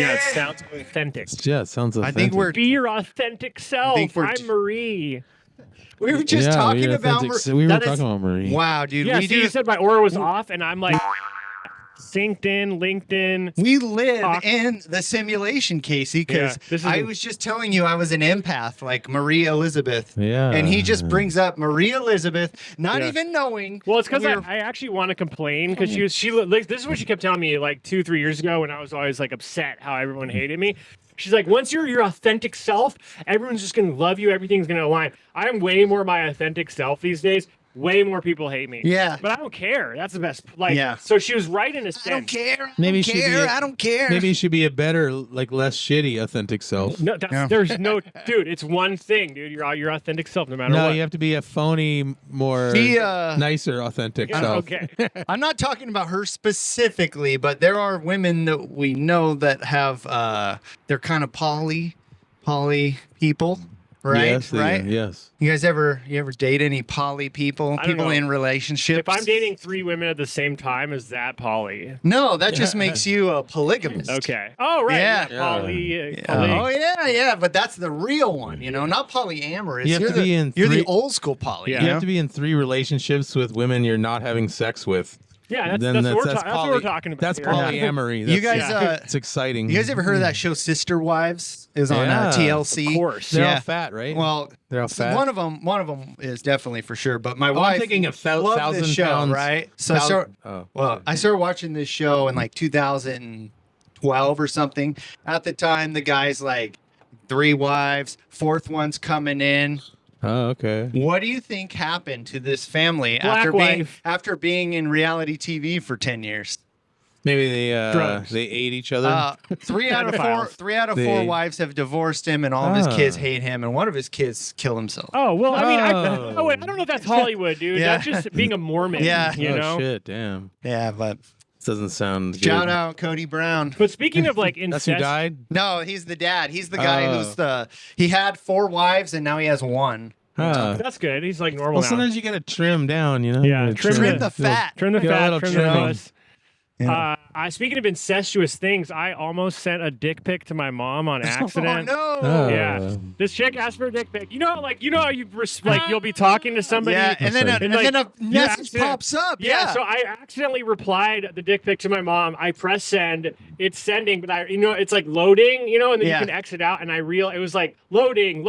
Yeah, it sounds authentic. Yeah, it sounds authentic. I think we're Be your authentic self. think we're- I'm Marie. we were just talking about we were talking about Marie. Wow, dude. Yeah, we so you do. said my aura was off, and I'm like synced in, LinkedIn. We live Talk. in the simulation, Casey, because Yeah, this is I a- was just telling you I was an empath, like Marie Elizabeth. Yeah. And he just brings up Marie Elizabeth, not Yeah. even knowing. Well, it's because we're- I actually want to complain because like, this is what she kept telling me like 2-3 years ago when I was always like upset how everyone hated me. She's like, once you're your authentic self, everyone's just gonna love you. Everything's gonna align. I'm way more my authentic self these days. Way more people hate me. Yeah. But I don't care. That's the best. Like, Yeah. So she was right in a sense. I don't care. Maybe I she don't should care. be a- I don't care. Maybe you should be a better, like less shitty, authentic self. No, that's, there's no, dude. It's one thing, dude. You're your authentic self, no matter No, what. you have to be a phony, more nicer, authentic Yeah, self. okay. I'm not talking about her specifically, but there are women that we know that have they're kind of poly people, right? Yes, right? Yes. You guys ever date any poly people? I don't People know. in relationships? If I'm dating 3 women at the same time, is that poly? No, that just makes you a polygamist. Okay. Oh, right. Yeah. Poly. Oh yeah, but that's the real one, not polyamorous. You have You're to the, be in you're the three- old school poly. Yeah. You have to be in 3 relationships with women you're not having sex with. Yeah, Then that's what we're talking about. That's here. polyamory. You That's- guys, it's exciting. you guys ever heard of that show Sister Wives? It was on Yeah, TLC. Of course. They're Yeah. all fat, right? Well, they're all fat. one of them is definitely for sure. But my I'm wife thinking of loved 1,000 this show, pounds. right? So Oh. I started watching this show in like 2012 or something. At the time, the guy's like 3 wives, 4th one's coming in. Oh, okay. What do you think happened to this family Black wife. after being in reality TV for 10 years? Maybe Drugs. they ate each other. 3 out of 4 Pedophiles. 3 out of 4 They- wives have divorced him, and all of his kids hate him, and one of his kids killed himself. Oh, well, I mean, Oh. I don't know if that's Hollywood, dude. Yeah. That's just being a Mormon, Yeah. you Oh know? shit! Damn. Yeah, but This doesn't sound good. shout out Cody Brown. But speaking of like That's incest, who died. No, he's the dad. He's the guy Oh. who's he had 4 wives and now he has 1. Huh. that's good. He's like normal Well, now. sometimes you gotta trim down, you know. Yeah, You trim Trim the fat. Trim the Get a fat, little trim the trimming. puss. Yeah. Speaking of incestuous things, I almost sent a dick pic to my mom on accident. Oh no. Oh. Yeah, this chick asked for a dick pic. You know how you you'll be talking to somebody. Yeah, and then And, a you message accident- pops up. Yeah, so I accidentally replied the dick pic to my mom. I press send. It's sending, but it's like loading, and then Yeah. you can exit out. And it was like loading,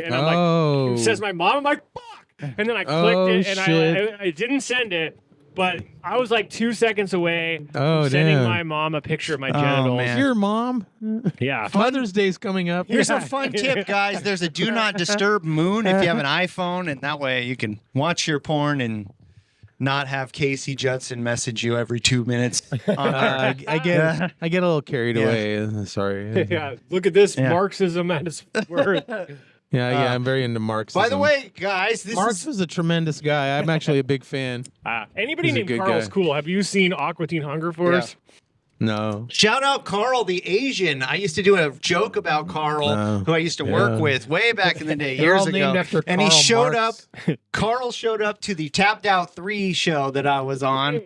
and I'm like, Oh. it says my mom. I'm like, fuck. And then I clicked it, and shit. I didn't send it. But I was like 2 seconds away Oh, from sending damn. my mom a picture of my genitals. man. Your mom. Yeah. Mother's Day's coming up. Here's a fun tip, guys. There's a do not disturb moon if you have an iPhone, and that way you can watch your porn and not have Casey Judson message you every 2 minutes. I get a little carried Yeah. away. Sorry. Yeah. Look at this Yeah. Marxism at its worth. Yeah, I'm very into Marxism. By the way, guys, this Marx is was a tremendous guy. I'm actually a big fan. Anybody He's a named good Carl's guy. cool. Have you seen Aqua Teen Hunger Force? No. shout out Carl the Asian. I used to do a joke about Carl, No. who I used to work Yeah. with way back in the day, They're years all ago. named after And he Karl showed Marx. up. Carl showed up to the Tapped Out 3 show that I was on.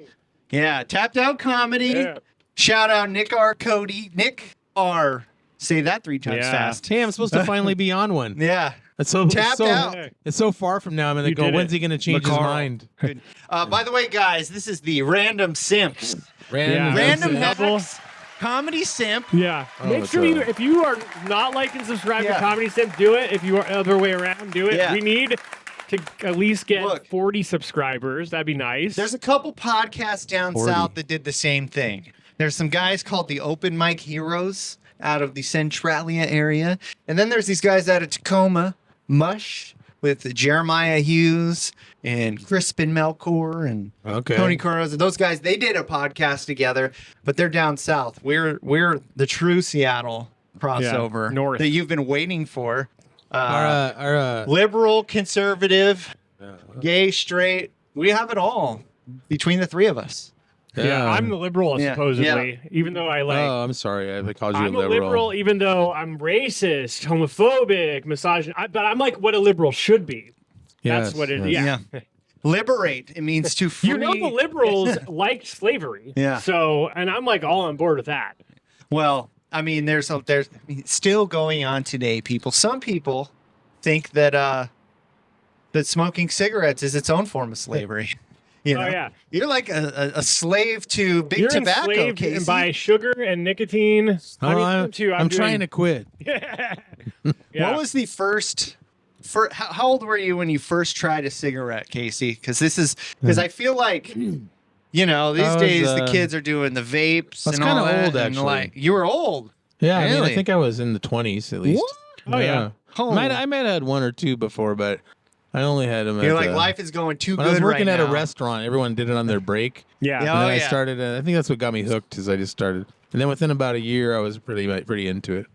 Yeah, Tapped Out Comedy. Yeah. Shout out Nick R. Cody. Nick R. Say that 3 times Yeah. fast. Hey, I'm supposed to finally be on one. Yeah. It's so Tapped out. It's so far from now. I'm gonna You go. did When's it. he gonna change his McCarl. mind? Good. By the way, guys, this is the Random Simps. Yeah. Random That's it. hacks. Comedy Simp. Yeah. Oh, Make that's sure right. if you are not like and subscribe Yeah. to Comedy Simp, do it. If you are other way around, do it. Yeah. We need to at least get Look. 40 subscribers. That'd be nice. There's a couple podcasts down 40. south that did the same thing. There's some guys called the Open Mic Heroes out of the Centralia area. And then there's these guys out of Tacoma, Mush, with Jeremiah Hughes and Crispin Melkor and Okay. Tony Corroz. Those guys, they did a podcast together, but they're down south. We're the true Seattle crossover north. that you've been waiting for. Our Liberal, conservative, gay, straight. We have it all between the 3 of us. yeah, I'm the liberal, Yeah. supposedly. Even though I like. Oh, I'm sorry. I called you I'm a liberal. even though I'm racist, homophobic, misogynist. But I'm like what a liberal should be. That's Yes, what it is. yes. Yeah. Liberate. It means to free. You know the liberals liked slavery. Yeah. So, and I'm like all on board with that. Well, I mean, there's still going on today, people. Some people think that that smoking cigarettes is its own form of slavery. You know? Oh yeah, You're like a slave to big you're tobacco, enslaved Casey. by sugar and nicotine. I'm trying to quit. Yeah. What was the first? How old were you when you first tried a cigarette, Casey? Because I feel like, you know, these days the kids are doing the vapes and all that. Old, and actually. like, you were old. Yeah, I mean, Really? I think I was in the 20s at least. What? Oh yeah. Oh. I might have had one or two before, but I only had them. You're like, life is going too when good I was working right at now. a restaurant, everyone did it on their break. Yeah. And then I started. I think that's what got me hooked. Is I just started, and then within about a year, I was pretty into it.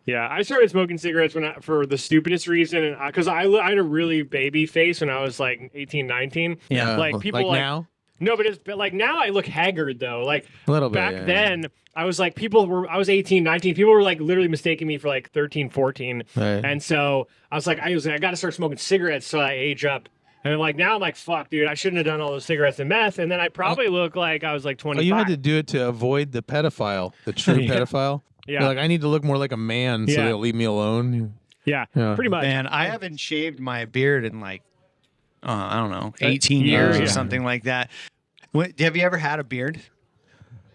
Yeah, I started smoking cigarettes for the stupidest reason, because I had a really baby face when I was like 18, 19. Yeah. Like people now. No, but like now I look haggard though. Like A little bit, back yeah. then, I was like I was 18, 19. People were like literally mistaking me for like 13, 14. Right. And so I got to start smoking cigarettes so I age up. And like now I'm like, fuck, dude, I shouldn't have done all those cigarettes and meth. And then I probably look like I was like 25. Oh, you had to do it to avoid the pedophile, the true pedophile. Yeah. You're like, I need to look more like a man, so Yeah. they'll leave me alone. Yeah, Yeah. pretty much. Man, I haven't shaved my beard in like, I don't know, 18 years, years or yeah. something like that. Have you ever had a beard?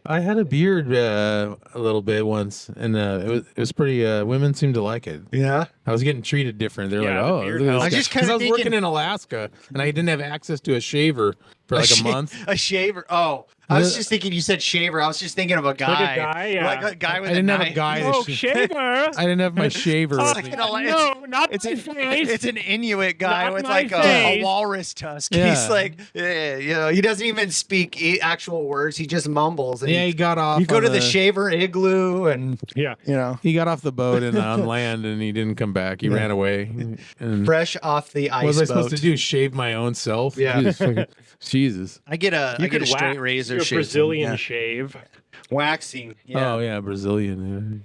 I had a beard a little bit once, and it was pretty. Women seemed to like it. Yeah. I was getting treated different. They're Yeah, like, the "Oh, beard look at helps. this I just guy." kinda 'Cause I was thinking- working in Alaska, and I didn't have access to a shaver for like a month. A shaver. Oh, I was just thinking you said shaver. I was just thinking of a guy. Like a guy, yeah. Like a guy with I didn't a have knife. a guy. Oh, to shaver. I didn't have my shaver. Oh, with me. no, not It's my an, face. it's an Inuit guy Not with my like a face. walrus tusk. Yeah. He's like, you know, he doesn't even speak actual words. He just mumbles. And Yeah, he got off. you go on to the shaver igloo and, Yeah. you know, He got off the boat and on land, and he didn't come back. He ran away. And fresh off the ice what was I boat. supposed to do? Shave my own self? Yeah. Jesus. I get a straight razor do a shave. Brazilian Yeah. shave. Waxing. Yeah. Oh yeah, Brazilian.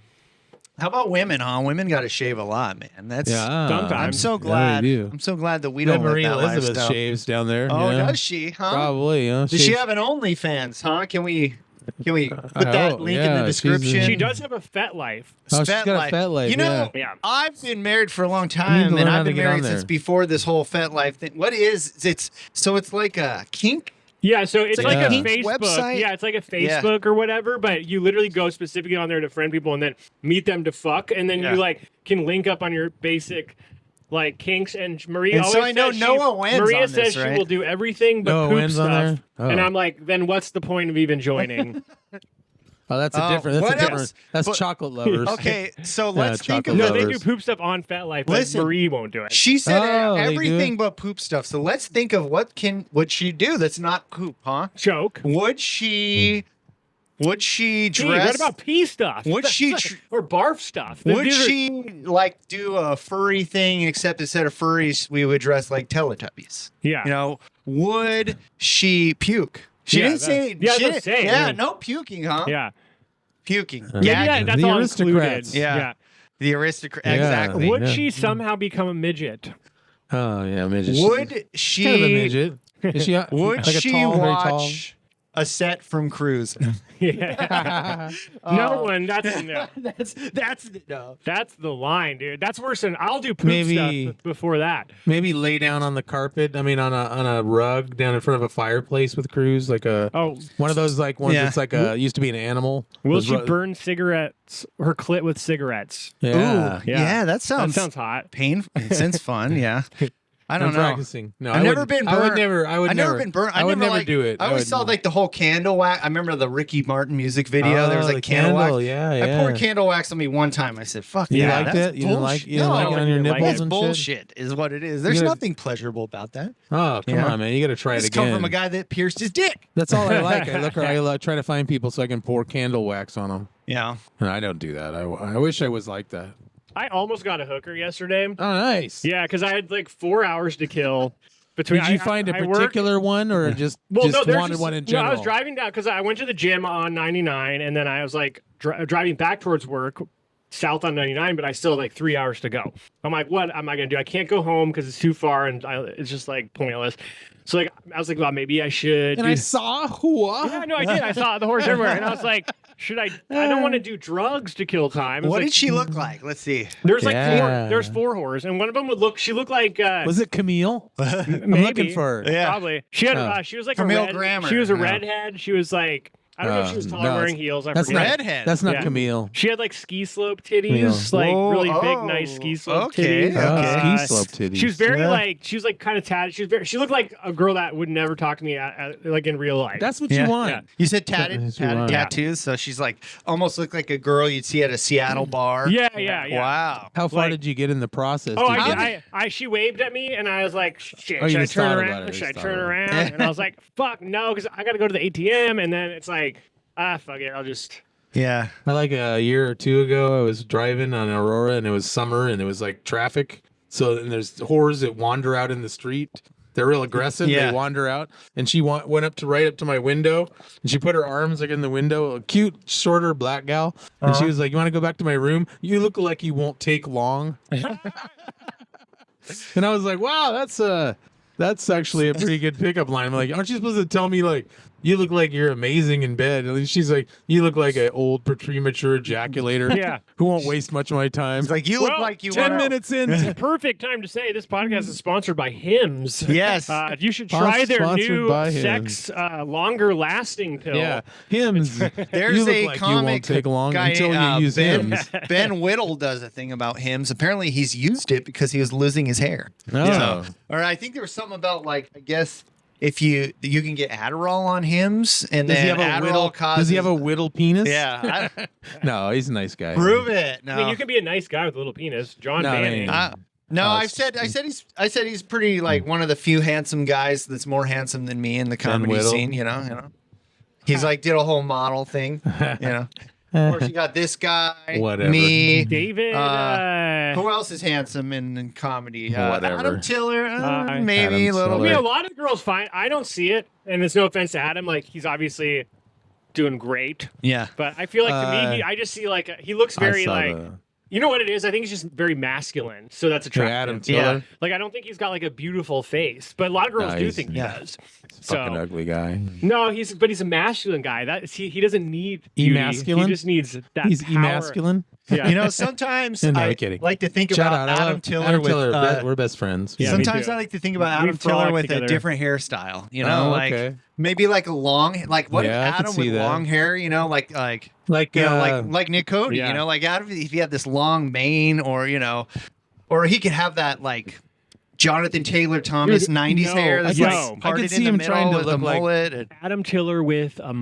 How about women, huh? Women got to shave a lot, man. That's Yeah. Sometimes. I'm so Yeah, glad. they do. I'm so glad that we That don't live Marie that Elizabeth lifestyle. shaves down there. Oh, yeah. does she? Huh? Probably. Yeah. Does she have an OnlyFans? Huh? Can we put that hope, link in yeah, the she's a- description? She does have a fet life. Oh, she's got a FetLife. FetLife, You know, yeah. I've been married for a long need to time, learn and how I've to been get on married there. since before this whole FetLife thing. What is it's like a kink? Yeah, so it's like like, a a pink Facebook. website? Yeah, it's like a Yeah. Facebook or whatever, but you literally go specifically on there to friend people and then meet them to fuck, and then Yeah. you like can link up on your basic like kinks. And Maria And so always I know says Noah wins Maria on says this, she right? will do everything but Noah poop wins on stuff, there? Oh. and I'm like, then what's the point of even joining? Oh, that's a Oh, different. what That's a different. else? That's But- chocolate lovers. Okay, so let's think of chocolate No, they lovers. do poop stuff on FetLife, but Listen, Marie won't do it. She said Oh, they do everything it? but poop stuff. So let's think of what she do that's not poop, huh? Choke. Would she Gee, dress? what about pee stuff? Would she or barf stuff? Would These are- she like do a furry thing? Except instead of furries, we would dress like Teletubbies. Yeah. You know, would she puke? She Yeah, didn't say. yeah, she I was didn't- saying, yeah, I mean- no puking, huh? Yeah. Puking. Yeah, yeah, Gagging. that's The all aristocrats. included. Yeah. The aristocrat. Yeah. Exactly. Would Yeah. she somehow become a midget? Oh yeah, midget. Would she? Kind of a midget. Is she? Would like a she tall, very tall? watch a set from Cruise? Yeah. Oh. No one. That's no. That's no. That's the line, dude. That's worse than I'll do poop Maybe- stuff before that. Maybe lay down on the carpet. I mean, on a rug down in front of a fireplace with Cruz, like a Oh, one of those like ones Yeah. that's like a used to be an animal. will Those she ru- burn cigarettes? Her clit with cigarettes. Yeah, Ooh, Yeah. yeah, that That sounds sounds hot. painful. It sounds fun. Yeah. I don't I'm know. practicing. No, I've I never would- been I would burnt. never. I would I've never been burnt. I would never never do it. I always would- saw like the whole candle wax. I remember the Ricky Martin music video. There was Oh, like the candle wax. Yeah, I yeah. poured candle wax on me one time. I said, "Fuck You yeah, liked that's it? You didn't like? bullshit." You didn't No, like it on your you like nipples that's and shit? bullshit. Is what it is. There's gotta- nothing pleasurable about that. Oh, come Yeah. on, man! You got to try it It's again. come from a guy that pierced his dick. That's all I like. I try to find people so I can pour candle wax on them. Yeah. And I don't do that. I wish I was like that. I almost got a hooker yesterday. Oh, nice. Yeah, because I had like 4 hours to kill. Between Did you find a I work- particular one, or just Well, no, there's wanted just- one in No, general? I was driving down because I went to the gym on 99, and then I was like driving back towards work, south on 99, but I still had like 3 hours to go. I'm like, what am I gonna do? I can't go home because it's too far, and it's just like pointless. So like, I was like, well, maybe I should. And do- I saw whoa. Yeah, no, I did. I saw the horse everywhere, and I was like, Should I? I don't want to do drugs to kill time. It's What like, did she look like? Let's see. There's like Yeah. there's 4 whores, and one of them would look. She looked like. Was it Camille? Maybe, I'm looking for her. Yeah. Probably. She had. Oh. She was like Camille a red. Grammer. She was a No. redhead. She was like. I don't know if she was taller No, wearing heels. I That's forget. not Redhead. That's not Yeah. Camille. She had like ski slope titties, Camille. like Whoa, really big, oh, nice ski slope okay, titties. okay. Ski slope titties. She was very Yeah. like she was like kind of tatted. She looked like a girl that would never talk to me like in real life. That's what Yeah. you want. Yeah. You said tatted That's what you want. tattoos, so she's like almost looked like a girl you'd see at a Seattle bar. yeah. Wow. How far Like- did you get in the process? Oh, Did you- I she waved at me and I was like, shit, Oh, you should I just turn thought about around? it, Should I just turn thought about around? And I was like, fuck no, because I got to go to the ATM. And then it's like, fuck it, I'll just. Yeah. Like a year or two ago, I was driving on Aurora and it was summer and it was like traffic. So then there's whores that wander out in the street. They're real aggressive. Yeah. They wander out, and she went up to right up to my window, and she put her arms like in the window. A cute, shorter black gal, and she was like, "You want to go back to my room? You look like you won't take long." And I was like, "Wow, that's actually a pretty good pickup line." I'm like, "Aren't you supposed to tell me like you look like you're amazing in bed?" And she's like, "You look like an old premature ejaculator, Yeah. who won't waste much of my time." It's like you look Well, like you 10 wanna- minutes in. Perfect time to say this podcast is sponsored by Hims. Yes. You should try their Sponsored new by sex longer lasting pill. Yeah, hymns. There's you look a like you won't comic take long guy, until you use Ben, hymns. Ben Whittle does a thing about hymns. Apparently, he's used it because he was losing his hair. Oh. Or I think there was something about like I guess if you can get Adderall on hymns, and Does then he have a Adderall whittle? causes. Does he have a whittle penis? Yeah. No, he's a nice guy. Prove it. No. I mean, you can be a nice guy with a little penis. John No, I Banning. mean- No, Oh, I it's- said he's pretty like one of the few handsome guys that's more handsome than me in the comedy Whittle. scene. You know. He's like did a whole model thing. You know. Of course, you got this guy, Whatever. me. David. Who else is handsome in comedy? Whatever. Adam Tiller, maybe Adam a little I mean, bit. a lot of girls find I don't see it, and it's no offense to Adam. Like he's obviously doing great, Yeah. but I feel like to me, I just see like he looks very like you know what it is. I think he's just very masculine, so that's attractive. Adam Yeah. Tiller. Like I don't think he's got like a beautiful face, but a lot of girls No, do he's- think he yeah. does. Fucking So ugly guy. no, he's a masculine guy. That he doesn't need beauty. Emasculine? He just needs that. He's power. emasculine. Yeah. You know, sometimes No, I kidding. like to think Shout about out. I Adam love Tiller Adam with. Tiller. We're best friends. Yeah, me Sometimes too. I like to think about We Adam Tiller frolic with together. a different hairstyle. You Oh, know, like okay. maybe like a long, like what Yeah, I if could Adam see with that. long hair? You know, like Like, you know, like Nick Cody. yeah. You know, like Adam if he had this long mane, or you know, or he could have that like Jonathan Taylor Thomas Dude, '90s no, hair that's no. like I parted could see in the him middle trying to with look a like- mullet. and- Adam Tiller with a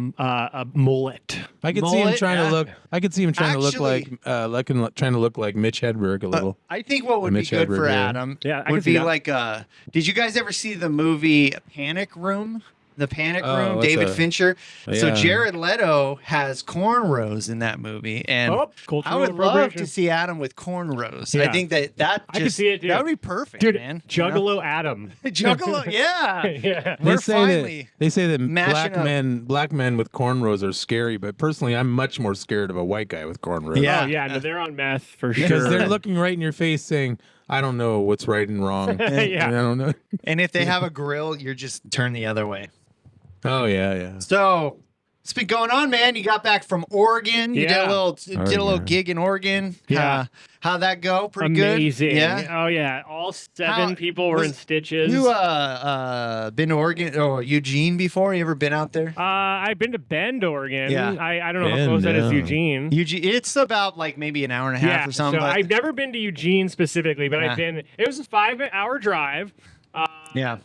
mullet. I could see him mullet, trying yeah. to look. I could see him trying Actually- to look like, trying to look like Mitch Hedberg a little. I think what would be Mitch good Hedberg, for yeah. Adam Yeah, I can would see be that. like did you guys ever see the movie Panic Room? The Panic Oh, Room, what's David that? Fincher. So Yeah. Jared Leto has cornrows in that movie, and Oh, I cultural would love appropriation. to see Adam with cornrows. Yeah. I think that I could see it, dude. That would be perfect, Dude, man. Juggalo Adam. Juggalo, yeah. Yeah. We're finally they say that mashing black men with cornrows are scary, but personally, I'm much more scared of a white guy with cornrows. Yeah. Oh yeah, no, they're on meth for because sure. they're looking right in your face, saying, "I don't know what's right and wrong. Yeah. I don't know." And if they have a grill, you're just turn the other way. Oh yeah. So it's been going on, man. You got back from Oregon. You Yeah. did a little Oregon. gig in Oregon. Yeah. How'd that go? Pretty Amazing. good. Yeah. Oh yeah. All 7 How- people were in stitches. You been to Oregon or Eugene before? You ever been out there? I've been to Bend, Oregon. Yeah. I don't know how Bend, close that is to yeah. Eugene. Eugene. It's about like maybe an hour and a half Yeah, or something. so but I've never been to Eugene specifically, but Yeah. I've been. It was a 5-hour drive, yeah.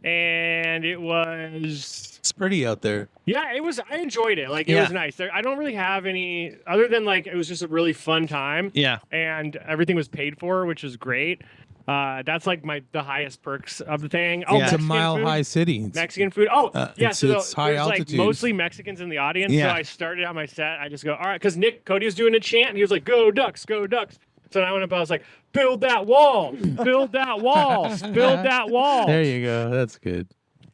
and it was. It's pretty out there. Yeah, it was. I enjoyed it. Like it Yeah. was nice. I don't really have any other than like it was just a really fun time. Yeah. And everything was paid for, which was great. That's like the highest perks of the thing. Oh, Yeah. It's a Mexican mile food. high city. It's- Mexican food. Oh, yeah. it's- So it's high there's like altitude. mostly Mexicans in the audience. Yeah. So I started out my set. I just go, all right, because Cody was doing a chant, and he was like, "Go Ducks, go Ducks." So I went up. I was like, "Build that wall, build that wall, build that wall." There you go. That's good.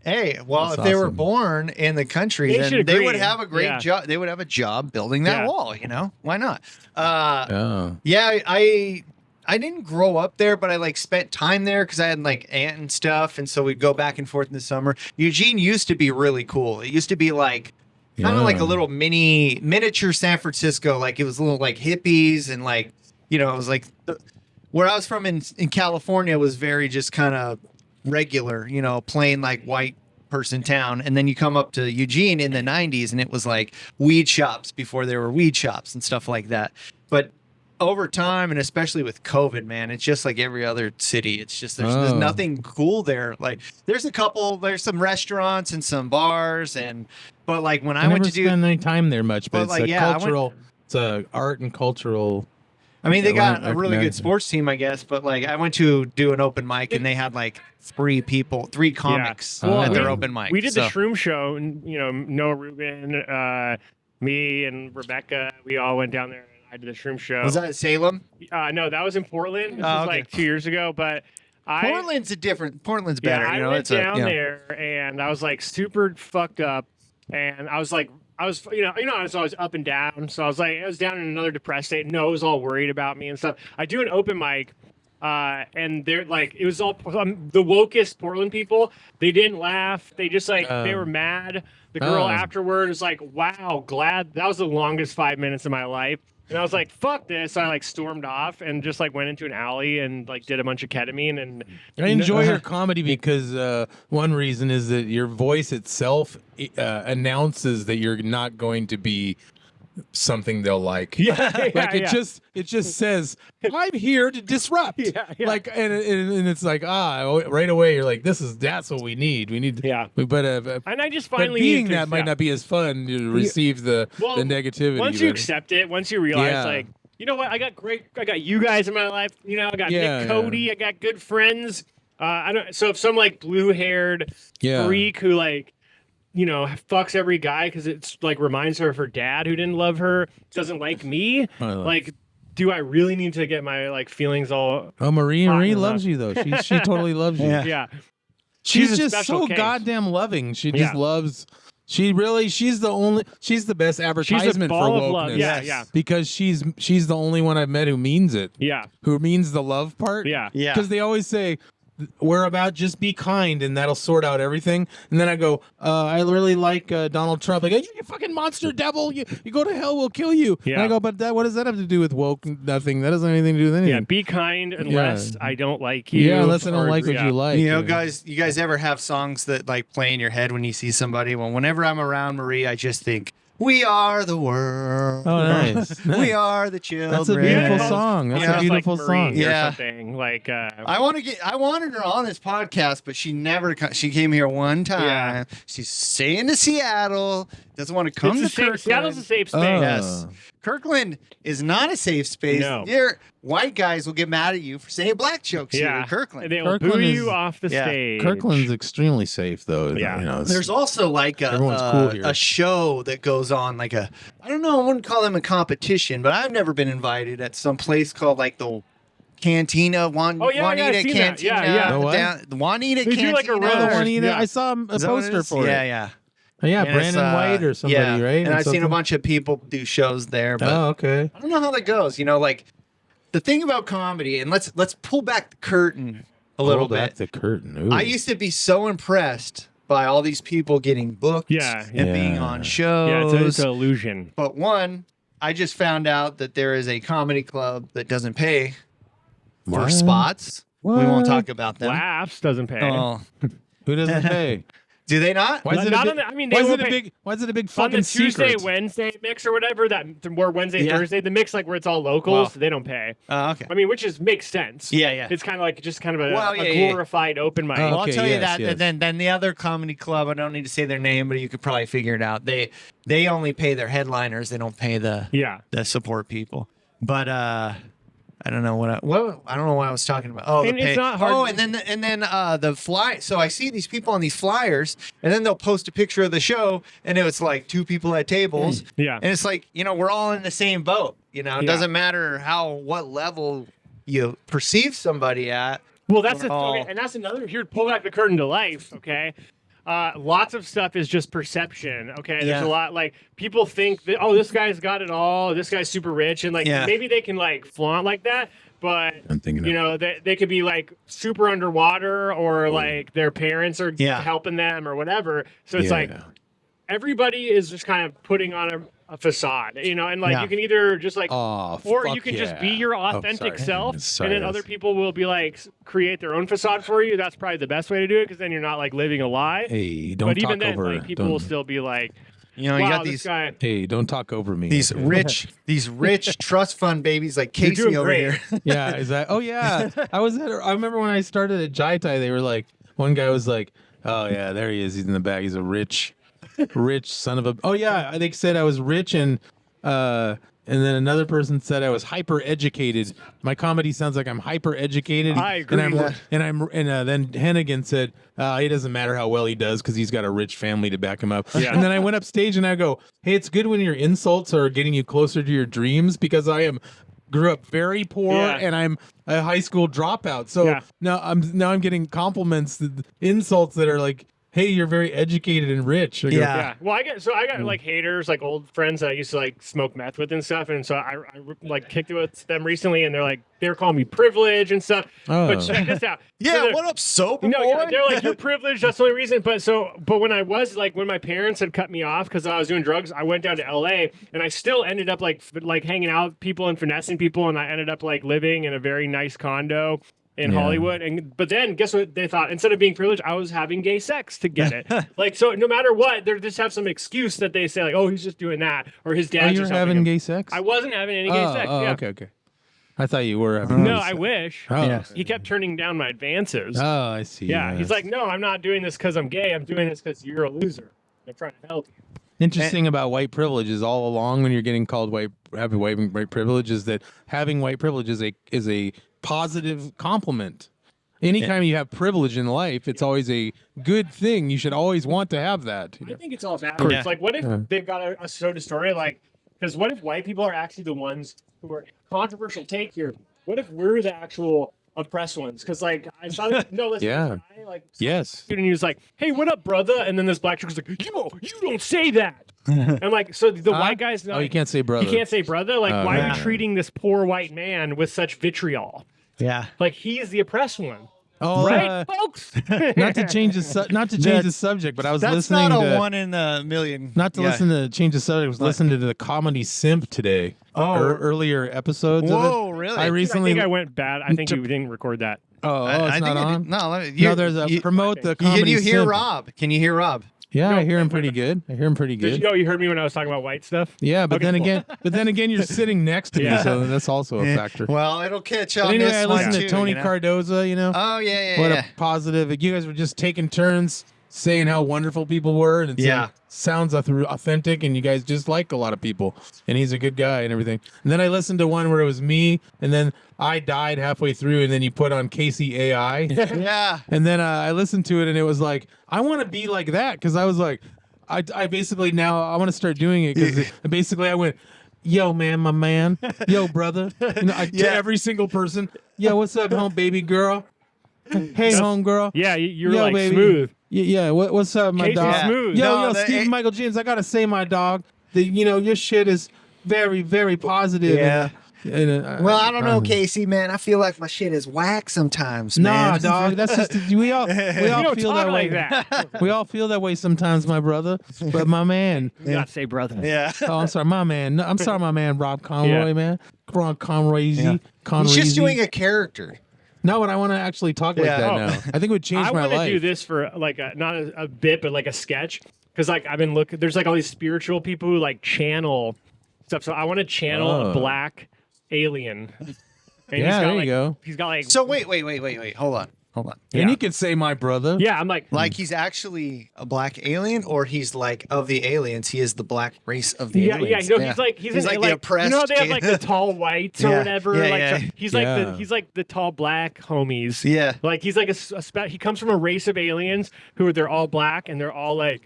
Hey, well, That's if they were awesome. born in the country, They then should they agree. would have a great Yeah. job. They would have a job building that Yeah. wall. You know, why not? Oh. Yeah, I didn't grow up there, but I like spent time there because I had like aunt and stuff, and so we'd go back and forth in the summer. Eugene used to be really cool. It used to be like kind of like a Yeah. little miniature San Francisco. Like it was little like hippies and like, you know, it was like where I was from in California was very just kind of regular, you know, plain like white person town. And then you come up to Eugene in the 90s and it was like weed shops before there were weed shops and stuff like that. But over time, and especially with COVID, man, it's just like every other city. It's just there's nothing cool there. Like there's some restaurants and some bars, but like when I went never to do, spend any time there much, but But, it's like, a yeah, cultural, it's a art and cultural. I mean, they got I a really good recommend. sports team, I guess. But like I went to do an open mic and they had like three comics Oh. at their we- open mic. We did so. the Shroom Show, and you know, Noah Rubin, me, and Rebecca. We all went down there. I did the Shroom Show. Was that at Salem? No, that was in Portland. This Oh, was okay. like 2 years ago. But Portland's better. I you know, went it's down a, yeah. there, and I was like super fucked up, and I was you know, I was always up and down. So I was down in another depressed state. Noah was all worried about me and stuff. I do an open mic. And they're like, it was all the wokest Portland people. They didn't laugh. They just like they were mad. The girl afterward was like, "Wow, glad that was the longest 5 minutes of my life." And I was like, "Fuck this!" I like stormed off and just like went into an alley and like did a bunch of ketamine. And I enjoy your comedy because one reason is that your voice itself announces that you're not going to be something they'll like. Like it just says, I'm here to disrupt. Like and it's like right away you're like, that's what we need. We need but and I just but finally being needed to that might accept- not be as fun to receive the negativity. Once you but- accept it, once you realize Yeah. like, you know what, I got you guys in my life. You know, I got Nick Cody. I got good friends. I don't. So if some like blue-haired freak who like, you know, fucks every guy because it's like reminds her of her dad who didn't love her, doesn't like me. Like, do I really need to get my like feelings all? Oh, Marie enough? loves you though. She totally loves you. Yeah. She's a just special so case. goddamn loving. She just loves. She's the best advertisement for ball of wokeness. love. Yeah. Because she's the only one I've met who means it. Yeah. Who means the love part. Yeah. Because they always say, we're about just be kind and that'll sort out everything. And then I go, I really like Donald Trump. Like, you fucking monster devil. You go to hell, we'll kill you. Yeah. And I go, but what does that have to do with woke? Nothing. That doesn't have anything to do with anything. Yeah. Be kind unless I don't like you. Yeah, unless I don't or- like what you like. You know, guys, you guys ever have songs that like play in your head when you see somebody? Well, whenever I'm around Marie, I just think, we are the world. Oh, nice. We are the children. That's a beautiful Yeah. song. That's Yeah, a beautiful like Marie song. or Yeah. something like. I wanted her on this podcast, but she never. She came here one time. Yeah. She's staying to Seattle. Doesn't want to come to Kirkland. Seattle's a safe space. Yes. Kirkland is not a safe space. No. Your white guys will get mad at you for saying black jokes here Yeah. in Kirkland. They will boo Kirkland you is- off the Yeah. stage. Kirkland's extremely safe, though. Yeah. You know, There's also like Everyone's cool here. a show that goes on, like I don't know, I wouldn't call them a competition, but I've never been invited at some place called like the Cantina, Oh, yeah, Juanita I've seen that. Cantina. Yeah, yeah. The what? The Juanita They do Cantina. like a Oh, the roast. one Yeah. I saw a Is that what it poster is? for Yeah, it. yeah. Oh, yeah, And it's, Brandon White or somebody, yeah. right? And Or I've seen a something? bunch of people do shows there, but Oh, okay. I don't know how that goes. You know, like the thing about comedy, and let's pull back the curtain a little Pull back bit. the curtain. Ooh. I used to be so impressed by all these people getting booked Yeah. and being Yeah. on shows. Yeah, it's an illusion. But one, I just found out that there is a comedy club that doesn't pay for What? spots. We What? won't talk about them. Laughs doesn't pay. Oh, Who doesn't pay? do they not? Why is it Not a on big, the- I mean, why they is will it a pay- big? Why is it a big On the fucking Tuesday, secret? Wednesday mix or whatever, that more Wednesday, Yeah. Thursday, the mix like where it's all locals, Wow. they don't pay. Okay. I mean, which makes sense. Yeah, yeah. It's kind of like just kind of a, Well, a yeah, yeah. glorified open mic. Oh, Well, I'll Okay, tell you yes, that. yes. And then the other comedy club, I don't need to say their name, but you could probably figure it out. They only pay their headliners. They don't pay the Yeah. support people. But I don't know I don't know what I was talking about. Oh, And the it's pay. not hard- Oh, and then the fly. So I see these people on these flyers, and then they'll post a picture of the show, and it's like two people at tables. Yeah. And it's like, you know, we're all in the same boat. You know, it Yeah. doesn't matter what level you perceive somebody at. Well, that's Oh. okay, and that's another. Here, pull back the curtain to life. Okay, lots of stuff is just perception. Okay, there's Yeah. a lot like people think that this guy's got it all. This guy's super rich, and like Yeah. maybe they can like flaunt like that, but I'm thinking you know they could be like super underwater or like their parents are Yeah. helping them or whatever. So it's like everybody is just kind of putting on a facade, you know, and like Yeah. you can either just like, Oh, or fuck you can just yeah. be your Oh, authentic sorry. self, Sorry, and then that's- other people will be like create their own facade for you. That's probably the best way to do it because then you're not like living a lie. Hey, don't But talk even then, over. like people will don't, still be like, You know, wow, you got this these guy. hey, don't talk over me. these okay? rich trust fund babies like You're Casey doing over great. here. Yeah, is that? Oh yeah, I remember when I started at Jai Tai, they were like, one guy was like, oh yeah, there he is. He's in the back. He's a rich son of a. Oh yeah, they said I was rich and then another person said I was hyper educated. My comedy sounds like I'm hyper educated. I agree. And then Hennigan said it doesn't matter how well he does because he's got a rich family to back him up. Yeah. And then I went up stage and I go, hey, it's good when your insults are getting you closer to your dreams because grew up very poor Yeah. and I'm a high school dropout. So Yeah. now I'm getting compliments, insults that are like, hey, you're very educated and rich. I go, Yeah. Yeah. Well, I got like haters, like old friends that I used to like smoke meth with and stuff, and so I like kicked it with them recently, and they're calling me privileged and stuff. Oh. But check this out. Yeah, So they're- what up, sober No, boy? they're like, you're privileged. That's the only reason. But when I was like, when my parents had cut me off because I was doing drugs, I went down to LA and I still ended up like hanging out with people and finessing people. And I ended up like living in a very nice condo in Hollywood. But then guess what they thought? Instead of being privileged, I was having gay sex to get it. Like, so no matter what, they just have some excuse that they say like, oh, he's just doing that. Or his Oh, dad's you're just having him. gay sex? I wasn't having any gay sex. Yeah. Okay. I thought you were having No, gay I sex. wish. Oh, Yeah. okay. He kept turning down my advances. Oh, I see. Yeah, he's like, no, I'm not doing this because I'm gay. I'm doing this because you're a loser. I'm trying to help you. Interesting about white privilege is all along when you're getting called having white privilege is that having white privilege is a positive compliment. Anytime you have privilege in life, it's always a good thing. You should always want to have that. I think it's all backwards. Yeah. Like, what if they've got a soda story? Like, because what if white people are actually the ones who are controversial take here? What if we're the actual oppressed ones? Because like I saw no, listen, Yeah. this guy, like Yes. and he was like, "Hey, what up, brother?" And then this black chick was like, you don't say that." And like, so the white guy's not. Oh, you can't say brother. You can't say brother. Like, Oh, why are yeah. you treating this poor white man with such vitriol? Yeah. Like, he's the oppressed one, Oh, right, folks? not to change the subject, but I was That's listening not a to 1 in a million. not to Yeah. listen to change the subject. I was listening to the comedy Simp today. Oh. Earlier episodes. Whoa, of it. really? I I recently. think I went bad. I think you didn't record that. Oh, I it's think not I on. did- No, let me, No, there's a promote the comedy. Can you hear Simp. Rob? Can you hear Rob? Yeah, No, I hear him wait, pretty good. I hear him pretty Did good. you know you heard me when I was talking about white stuff? Yeah, but Okay, then cool. again, you're sitting next to me, Yeah. so that's also a factor. Well, it'll catch But on anyway, this I one listened too, to Tony you know? Cardoza. You know, Oh yeah, yeah, what yeah. a positive. You guys were just taking turns saying how wonderful people were, and it Yeah. sounds authentic, and you guys just like a lot of people, and he's a good guy and everything. And then I listened to one where it was me, and then I died halfway through, and then you put on Casey AI. Yeah. And then I listened to it, and it was like, I want to be like that, because I was like, I basically now I want to start doing it, because basically I went, yo man, my man, yo brother, you know, to every single person, yo, what's up, home baby girl, hey home girl, Yeah, you're yo like baby. smooth. Yeah, what's up, my Casey's dog? smooth. Yo, No, Stephen Michael James, I gotta say, my dog, that your shit is very, very positive. Yeah. And, Well, I don't know, Casey, man. I feel like my shit is whack sometimes, Nah, man. dog. That's just we all You don't feel talk that way. like that. We all feel that way sometimes, my brother. But my man, You gotta say brother. Yeah. oh, I'm sorry, my man. No, I'm sorry, my man, Rob Conroy, Yeah. man. Ron Conroy, Yeah. Conroy. He's just doing a character. No, but I want to actually talk like Yeah. that Oh. now. I think it would change I my want to life. do this for like not a bit, but like a sketch. Because like I've been looking, there's like all these spiritual people who like channel stuff. So I want to channel Oh. a black alien. And Yeah, there you like, go. He's got like So wait. Hold on. And Yeah. you could say my brother. yeah. I'm like Like he's actually a black alien, or he's like of the aliens. He is the black race of the yeah, aliens. you know, he's like He's like the like oppressed. you know how they have like the tall whites or Yeah, whatever. yeah, like yeah. so he's like Yeah. he's like the tall black homies. Yeah. Like he's like he comes from a race of aliens they're all black and they're all like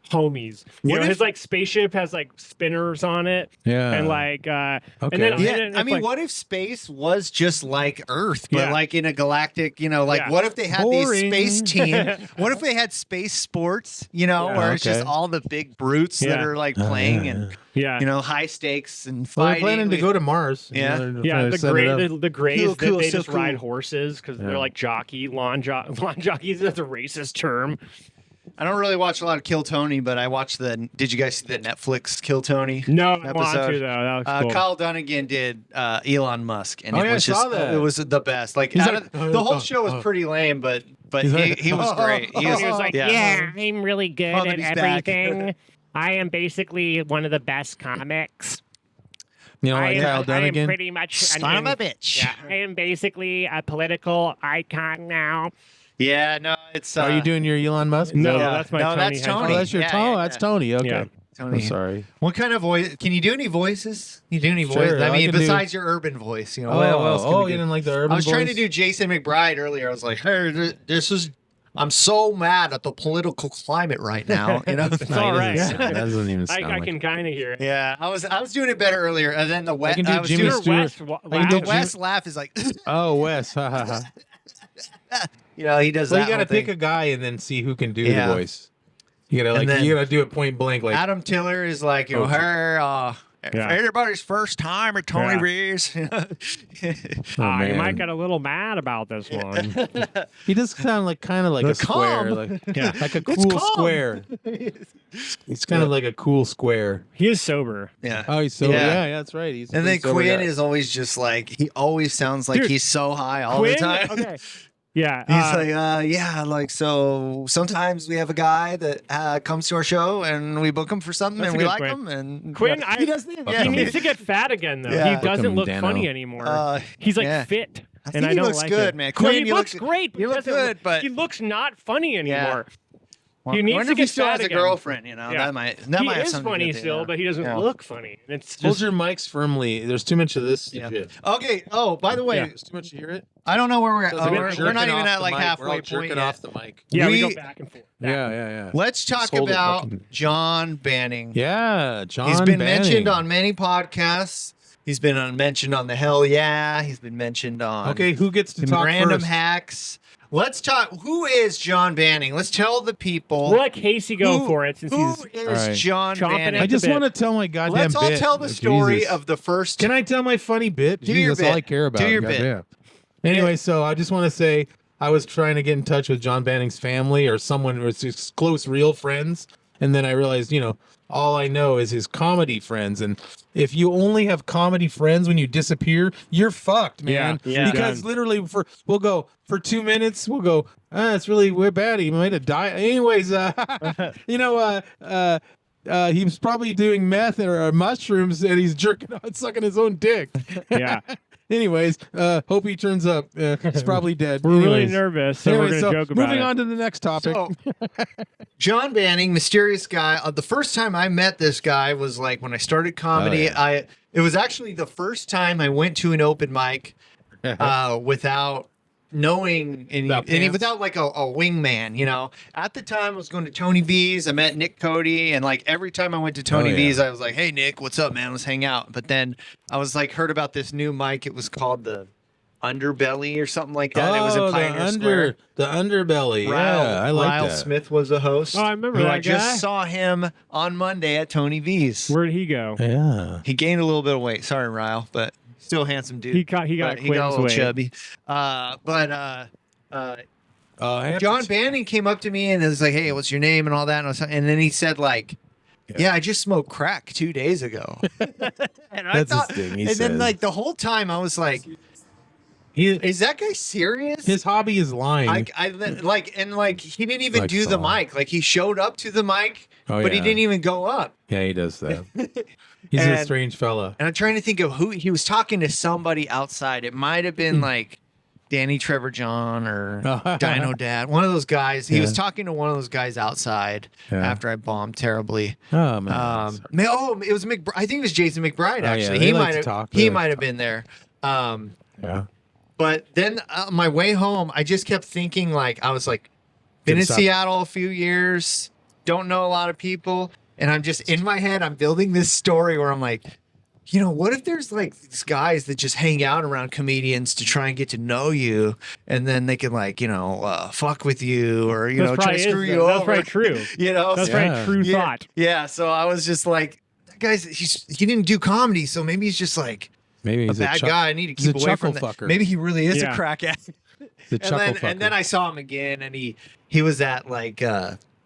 homies. You What know, if- his like spaceship has like spinners on it. Yeah. And like Okay. and then Yeah, and I it's mean, like, what if space was just like Earth, but Yeah. like in a galactic, like Yeah. what if they had Boring. these space team? What if they had space sports, Yeah. where it's just Okay. all the big brutes that Yeah. are like playing and, yeah. high stakes and Well, they're fighting. planning to go to Mars. Yeah. They're Yeah, trying to the set it gray, up. the grays Cool, they so just ride cool. horses because Yeah. they're like lawn jockeys. That's a racist term. I don't really watch a lot of Kill Tony, but I watched did you guys see the Netflix Kill Tony? No, I want episode? to though. That looks cool. Kyle Dunnigan did Elon Musk, and Oh, it yeah, was I saw just that. it was the best. Like, the whole show was pretty lame, but he was great. He was like, yeah. I'm really good Comedy's at back." everything. I am basically one of the best comics. You know, like Kyle I am Dunnigan. pretty much Son of a bitch. Yeah, I am basically a political icon now. Yeah, no, it's. Are you doing your Elon Musk? No, Yeah. that's my No, Tony. that's headphone. Tony. Oh, that's your Yeah, Tony. yeah, That's yeah. Tony. Okay. Yeah. Tony? I'm sorry. What kind of voice? Can you do any voices? You do any Sure, voices? I I mean, can do- besides your urban voice, you know. Oh, what else can we you do? didn't like the urban I was trying to voice? do Jason McBride earlier. I was like, hey, this is. I'm so mad at the political climate right now. You know. It's all right. That doesn't even sound I like can kind of hear it. Yeah, I was doing it better earlier, and then the West. can do I was Jimmy doing Your Stewart. West the laugh. West laugh is like, Oh, Wes. Ha, ha, ha. you know, he does Well, that. you gotta whole thing. pick a guy and then see who can do Yeah. the voice. You gotta And then- you gotta do it point blank. Like Adam Tiller is like, you know, Oh, her. Yeah. Everybody's first time at Tony Yeah. Reeves. oh, You man. might get a little mad about this one. He does sound like kind of like The a square, calm. like Yeah. like a It's cool calm. square. He's kind of like a cool square. He is sober. Yeah. Oh, he's so yeah, that's right. He's a And then pretty sober Quinn guy. is always just like, he always sounds like Dude, he's so high all Quinn? the time. Okay. Yeah. He's like, yeah, like, so sometimes we have a guy that comes to our show and we book him for something That's and a we good like Quinn. him. And Quinn, he does he needs to get fat again, though. Yeah. He doesn't Fucking look Dano. funny anymore. He's like yeah. fit. I think and I he don't looks like good, it. man. No, Quinn, he you looks look- great. you look doesn't good, but- he looks not funny anymore. Well, He I needs wonder to if he get still fat has a again. girlfriend, you know. Yeah. That might He have is something to funny do with it, still, yeah. but he doesn't Yeah. look funny. And it's Hold just your mics firmly. There's too much of this Yeah. shit. Okay. Oh, by the way, Yeah. There's too much to hear it. I don't know where we're at. So Oh, we're we're jerking not even off at the like mic. We're all halfway jerking point off yet. the mic. yeah, we we- go back and forth. Yeah. Let's talk Just hold it about fucking- John Banning. Yeah, John. He's been Banning. mentioned on many podcasts. He's been mentioned on the Hell Yeah. He's been mentioned on Okay, who gets to talk Random first? Hacks. Let's talk. Who is John Banning? Let's tell the people. We'll let Casey go who, for it since who he's is All right. John Chomping Banning? at I just bit. want to tell my goddamn Let's all bit. tell the story Jesus. of the first. Can I tell my funny bit? Do Jeez, your that's all bit. I care about. Do your bit. goddamn. Anyway, so I just want to say I was trying to get in touch with John Banning's family or someone who was his close, real friends. And then I realized, all I know is his comedy friends. And if you only have comedy friends when you disappear, you're fucked, man. Yeah. Because literally we'll go for 2 minutes, we'll go, it's really we're bad. He might have died. Anyways, he was probably doing meth or mushrooms and he's jerking on sucking his own dick. yeah. Anyways, hope he turns up. He's probably dead. We're really Anyways. nervous, so Anyway, we're gonna joke about moving it. on to the next topic. So, John Banning, mysterious guy. The first time I met this guy was like when I started comedy. Oh, yeah. It was actually the first time I went to an open mic without knowing Without any pants? without like a wingman. At the time I was going to Tony V's. I met Nick Cody, and like every time I went to Tony Oh, yeah. V's I was like, hey Nick, what's up, man, let's hang out. But then I was like, heard about this new mic. It was called the Underbelly or something like that. It was in Pioneer Square. the underbelly. Yeah, I like Ryle that. Smith was the host. Oh, I remember who that I just guy. saw him on Monday at Tony V's. Where'd he go? Yeah. He gained a little bit of weight. Sorry, Ryle, but still a handsome dude. He got But Quinn's he got a little weight. chubby. John Banning came up to me and was like, "Hey, what's your name?" and all that, and then he said like, "Yeah, I just smoked crack 2 days ago." And I That's his thing, he and then says. like the whole time I was like, He, "Is that guy serious?" his hobby is lying. I like he didn't even Like do the song. mic. Like he showed up to the mic, Oh, but he yeah. didn't even go up. Yeah, he does that. He's a And- strange fella. And I'm trying to think of who he was talking to. Somebody outside. It might have been like Danny Trevor John or Dino Dad. One of those guys. He was Yeah. talking to one of those guys outside Yeah. after I bombed terribly. Oh man. It was McBride. I think it was Jason McBride. yeah, Actually, they he like might to have. talk. He They like might to have been there. Yeah. But then on my way home, I just kept thinking like I was like, been in Stop. Seattle a few years, don't know a lot of people, and I'm just in my head. I'm building this story where I'm like, what if there's like these guys that just hang out around comedians to try and get to know you, and then they can like fuck with you or try probably to screw is- you that's over. probably true. That's So- probably true yeah, thought. yeah. So I was just like, that guy's he didn't do comedy, so maybe he's just like Maybe a he's bad chuck- guy. I need to he's a keep away from chuckle that. fucker. Maybe he really is Yeah. a crack addict. The chuckle fucker. And then I saw him again, and he was at like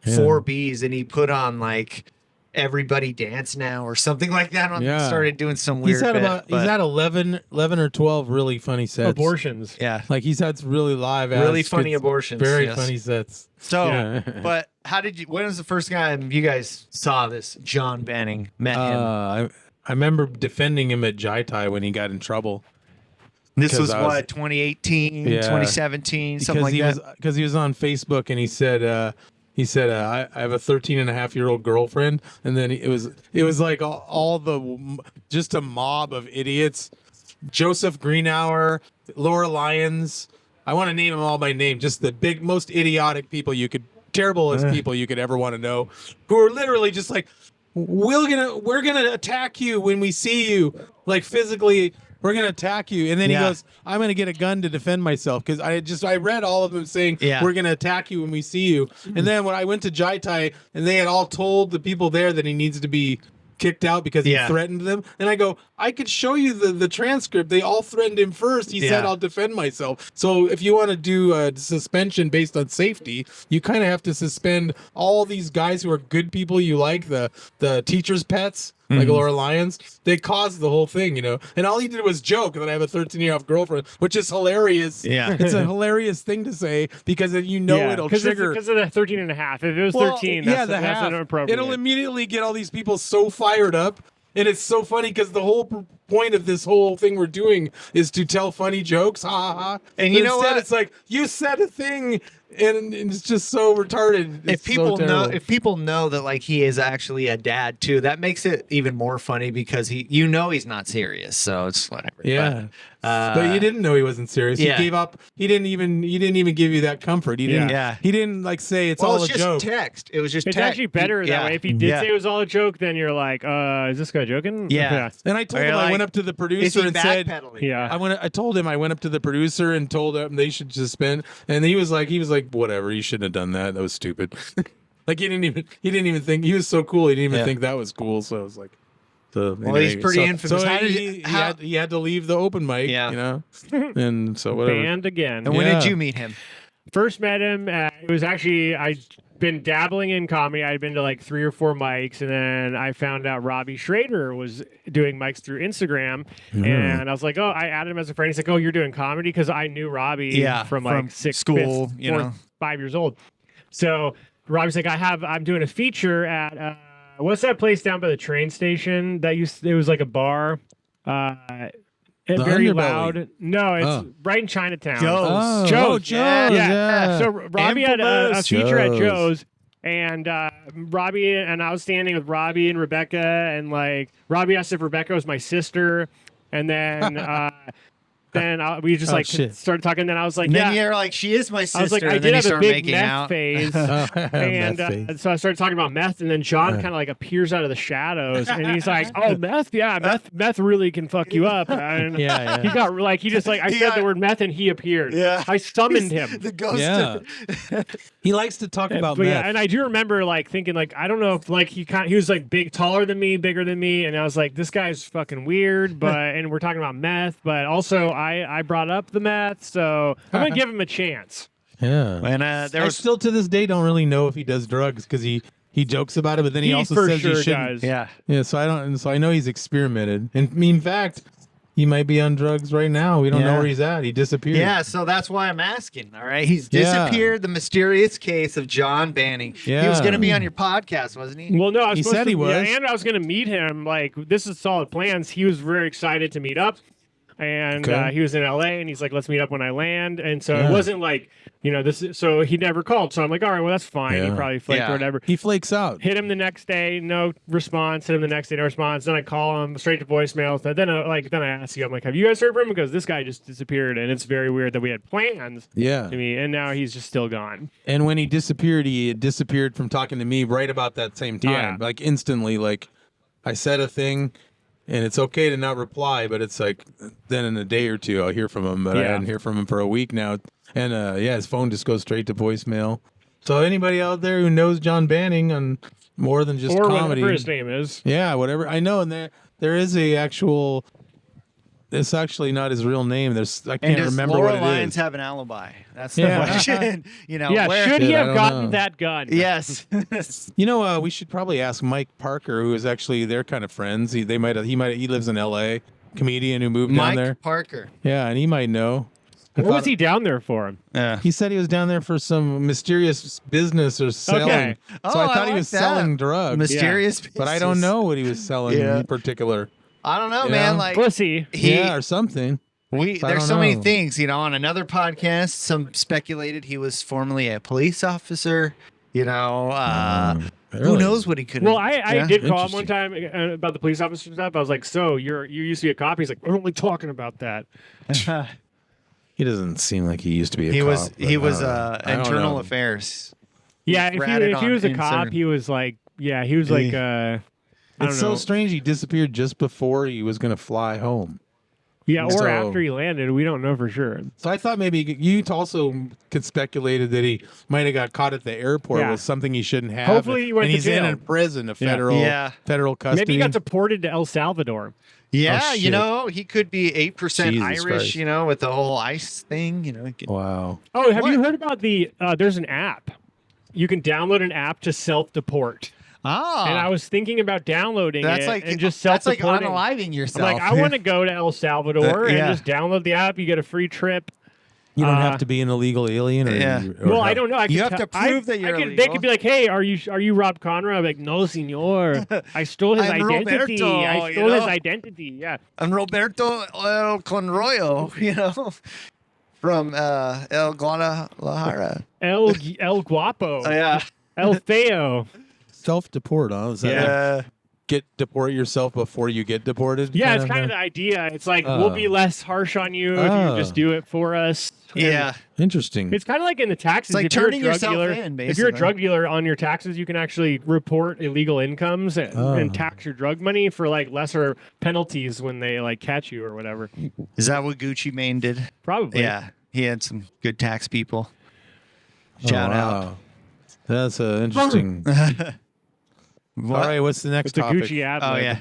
4 Bs, and he put on like Everybody Dance Now or something like that. Started doing some weird. He's had 11 or 12 really funny sets. Abortions. Yeah, like he's had really live, really funny abortions. Very funny sets. So, but how did you? When was the first time you guys saw this John Banning? Met him? I remember defending him at Jai Tai when he got in trouble. This was what, 2018, 2017, something like that. Because he was on Facebook and he said, I have a 13-and-a-half-year-old girlfriend, and then it was like just a mob of idiots. Joseph Greenhour, Laura Lyons. I want to name them all by name. Just the most idiotic people terriblest people you could ever want to know, who are literally just like, we're gonna attack you when we see you, like physically. We're gonna attack you, and then he goes, "I'm gonna get a gun to defend myself," because I read all of them saying, "We're gonna attack you when we see you." And then when I went to Jai Tai, and they had all told the people there that he needs to be kicked out because he threatened them, and I go, I could show you the transcript. They all threatened him first. He said, "I'll defend myself." So if you want to do a suspension based on safety, you kind of have to suspend all these guys who are good people. You like the teachers' pets. Like Laura Lyons, they caused the whole thing, and all he did was joke that I have a 13-year-old girlfriend, which is hilarious. Yeah, it's a hilarious thing to say because it'll trigger. Because of the 13 and a half. If it was 13, that's inappropriate. It'll immediately get all these people so fired up, and it's so funny because the whole point of this whole thing we're doing is to tell funny jokes, ha ha ha. And you know what? It's like you said a thing. And it's just so retarded. If people know that like he is actually a dad too, that makes it even more funny because he's not serious. So it's whatever. Yeah. But you didn't know he wasn't serious. He gave up. He didn't even give you that comfort. He didn't. He didn't like say it's all a joke. Text. It was just. It's text. actually better that way. If he did say it was all a joke, then you're like, is this guy joking? Yeah. And I told him I went up to the producer and said, I told him I went up to the producer and told him they should suspend. And he was like, whatever. You shouldn't have done that. That was stupid. Like he didn't even think he was so cool. He didn't even think that was cool. So I was like. He's pretty infamous. So he had to leave the open mic, and so whatever. Banned again. And when did you meet him? First met him. It was actually I'd been dabbling in comedy. I'd been to like 3 or 4 mics, and then I found out Robbie Schrader was doing mics through Instagram, and I was like, I added him as a friend. He's like, you're doing comedy, because I knew Robbie from like school, 5 years old. So Robbie's like, I'm doing a feature at. What's that place down by the train station it was like a bar? Very loud. No, it's right in Chinatown. Joe's. Yeah. So Robbie had a feature at Joe's, and Robbie and I was standing with Robbie and Rebecca, and like Robbie asked if Rebecca was my sister, and then we just started talking. And then I was like, and then you're like, she is my sister. I was like, I did have a big meth phase, and so I started talking about meth. And then John kind of like appears out of the shadows, and he's like, "Oh, meth, meth really can fuck you up." And he got like I said the word meth, and he appeared. Yeah, I summoned him. The ghost. Yeah. He likes to talk about meth. Yeah, and I do remember like thinking like I don't know if like he was like taller than me, bigger than me, and I was like, this guy's fucking weird, and we're talking about meth, but also I brought up the meth, so I'm gonna give him a chance. Yeah, and I still to this day don't really know if he does drugs because he jokes about it, but then he also says he shouldn't. Yeah. So I know he's experimented, and in fact, he might be on drugs right now. We don't know where he's at. He disappeared. Yeah, so that's why I'm asking. All right, he's disappeared. The mysterious case of John Banning. Yeah. He was going to be on your podcast, wasn't he? Well, no, he said he was. Yeah, and I was going to meet him. Like, this is solid plans. He was very excited to meet up. And he was in LA, and he's like, let's meet up when I land. And so it wasn't like, so he never called. So I'm like, all right, well, that's fine. Yeah. He probably flaked or whatever. He flakes out. Hit him the next day, no response. Hit him the next day, no response. Then I call him straight to voicemails. Then I ask you, I'm like, have you guys heard from him? Because this guy just disappeared, and it's very weird that we had plans to meet, and now he's just still gone. And when he disappeared from talking to me right about that same time, like instantly. Like I said a thing. And it's okay to not reply, but it's like then in a day or two I'll hear from him. But I didn't hear from him for a week now. And his phone just goes straight to voicemail. So anybody out there who knows John Banning on more than just comedy, whatever his name is, whatever I know. And there is a actual it's actually not his real name. I And can't does remember Laura what it Lyons is. have an alibi? That's the Yeah. question. You know, Yeah, where? should he Shit, I have don't gotten know. that gun? Yes. You know, we should probably ask Mike Parker, who is actually they're kind of friends. He lives in L.A. Comedian who moved down there. Mike Parker. Yeah, and he might know. What was he down there for? Yeah. He said he was down there for some mysterious business or selling. Okay. So Oh, I I thought he like was that. selling drugs. Mysterious. But I don't know what he was selling in particular. I don't know, Yeah. man. Like Pussy. Yeah, or something. there's don't so many know. things. You know, on another podcast, some speculated he was formerly a police officer. You know, who Really? knows what he could. Well, I did call him Interesting. one time about the police officer stuff. I was like, "So you used to be a cop?" He's like, "We're only talking about that." He doesn't seem like he used to be a he cop. was but he I was don't know. I don't internal know. affairs. Yeah, if ratted he on was a insert. cop, he was like, yeah, he was like, I don't It's know. so strange. He disappeared just before he was going to fly home. Yeah, or So- after he landed, we don't know for sure. So I thought maybe you also could speculated that he might have got caught at the airport Yeah. with something he shouldn't have. Hopefully he went and to he's in jail. a prison, a Yeah. federal custody. Maybe he got deported to El Salvador. Yeah, Oh, you shit. know, he could be 8% Jesus Irish. Christ. You know, with the whole ICE thing. You know, he could- Wow. Oh, have you What? heard about the? There's an app. You can download an app to self-deport. And I was thinking about downloading that's it like and just that's like self-deporting. unaliving I'm yourself. like, I want to go to El Salvador Yeah. and just download the app. You get a free trip. You don't Uh, have to be an illegal alien, or Yeah. Well, I don't know. I You could have to I- prove that you're They illegal. could be like, "Hey, are you Rob Conroy?" I'm like, "No, senor. I stole his I'm identity. Roberto, I you stole his know? identity." Yeah. I'm Roberto El Conroyo, you know, from El Guadalajara. El Guapo. Yeah. El Feo. self-deport. Huh? Is that Yeah. like deport yourself before you get deported? Yeah, it's kind of the idea. It's like we'll be less harsh on you if you just do it for us. Yeah. interesting. It's kind of like in the taxes. It's like if you're a turning drug yourself dealer, in, if you're a basically. drug dealer on your taxes, you can actually report illegal incomes and tax your drug money for like lesser penalties when they like catch you or whatever. Is that what Gucci Mane did? Probably. Yeah. He had some good tax people. Oh, Shout out. wow. That's interesting. All right, what's the next It's a topic? Gucci ad. Oh, lib. yeah.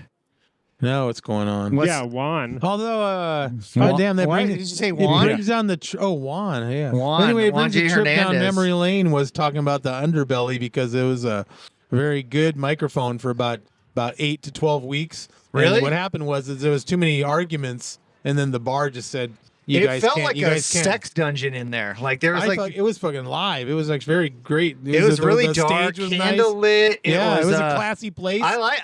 No, what's going on? What's- Yeah, Juan. Although, oh Juan- damn, that what? brings. Did you say it Juan? brings down the Juan, yeah. Juan- Anyway, it Juan brings J. a trip down Hernandez. memory lane. Was talking about the underbelly because it was a very good microphone for about 8 to 12 weeks. And Really? what happened was there was too many arguments, and then the bar just said, "You It guys felt can't." like you a guys can't. sex dungeon in there. Like there was It was fucking live. It was like very great. it was really the dark, stage was candle nice. lit. Yeah, it was a uh, classy place. I liked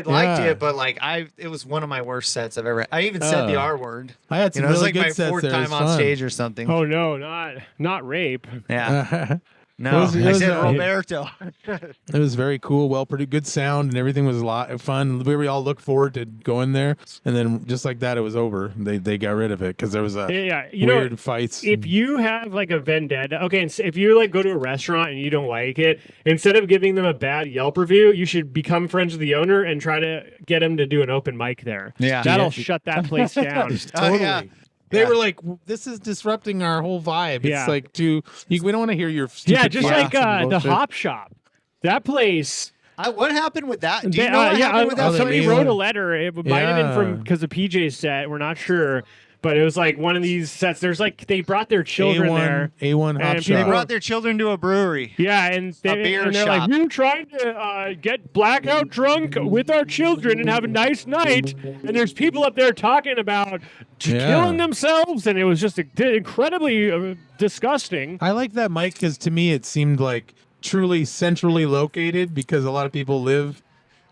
Yeah. it, but like it was one of my worst sets I've ever. I even said the R word. I had some You know, it was really like good my sets fourth there. It time was on fun. stage or something. Oh no, not rape. Yeah. No, It I was, said uh, Roberto. It was very cool, pretty good sound, and everything was a lot of fun. We all looked forward to going there, and then just like that, it was over. They got rid of it because there was a Yeah, you weird know, fights. if you have like a vendetta, okay, and if you like go to a restaurant and you don't like it, instead of giving them a bad Yelp review, you should become friends with the owner and try to get him to do an open mic there. Yeah. That'll Yeah. shut that place down. Totally. yeah. They Yeah. were like, "This is disrupting our whole vibe." Yeah. It's like we don't want to hear your stupid Yeah, just like facts and the bullshit. Hop Shop. That place. What happened with that? Do you They- know what happened with that? somebody place? wrote a letter. It might have been from Yeah. because of PJ's set. We're not sure, but it was like one of these sets. There's like they brought their children there. A1 Hop and Shop. They people- brought their children to a brewery. Yeah, and A beer they're shop. like, we're trying to get blackout drunk with our children and have a nice night. And there's people up there talking about killing themselves, and it was just incredibly disgusting. I like that mic because to me it seemed like truly centrally located because a lot of people live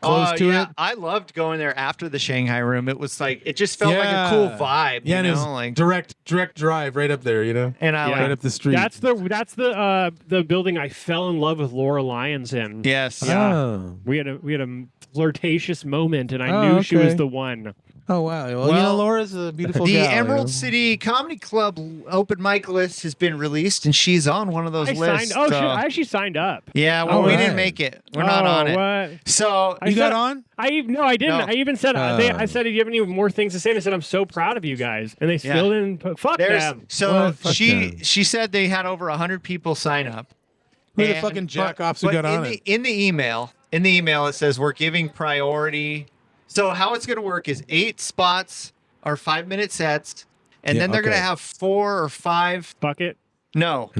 close to yeah. it. I loved going there after the Shanghai room. It was like it just felt like a cool vibe. Yeah, and you it know? was like direct drive right up there, you know, and I Yeah. right up the street. That's the building I fell in love with Laura Lyons in. yes. Yeah. Oh. We had a flirtatious moment, and I Oh, knew she was okay. the one. Oh wow! Well, you know, Well, Laura's a beautiful The gal, you Emerald know. City Comedy Club open mic list has been released, and she's on one of those I lists. signed. Oh shit! I actually signed up. yeah, well, Oh, we right. didn't make it. We're not on it. What? So I You got said- on? No, I didn't. No. I even said I said, "Do you have any more things to say?" And I said, "I'm so proud of you guys," and they still didn't. Fuck there's them. so Well, fuck she them. she said they had over 100 people sign up. Who the And- fucking but- jackoffs who but got in on the, it? In the email, it says we're giving priority. So how it's going to work is 8 spots are 5-minute sets, and then they're going to have 4 or 5. Bucket. No.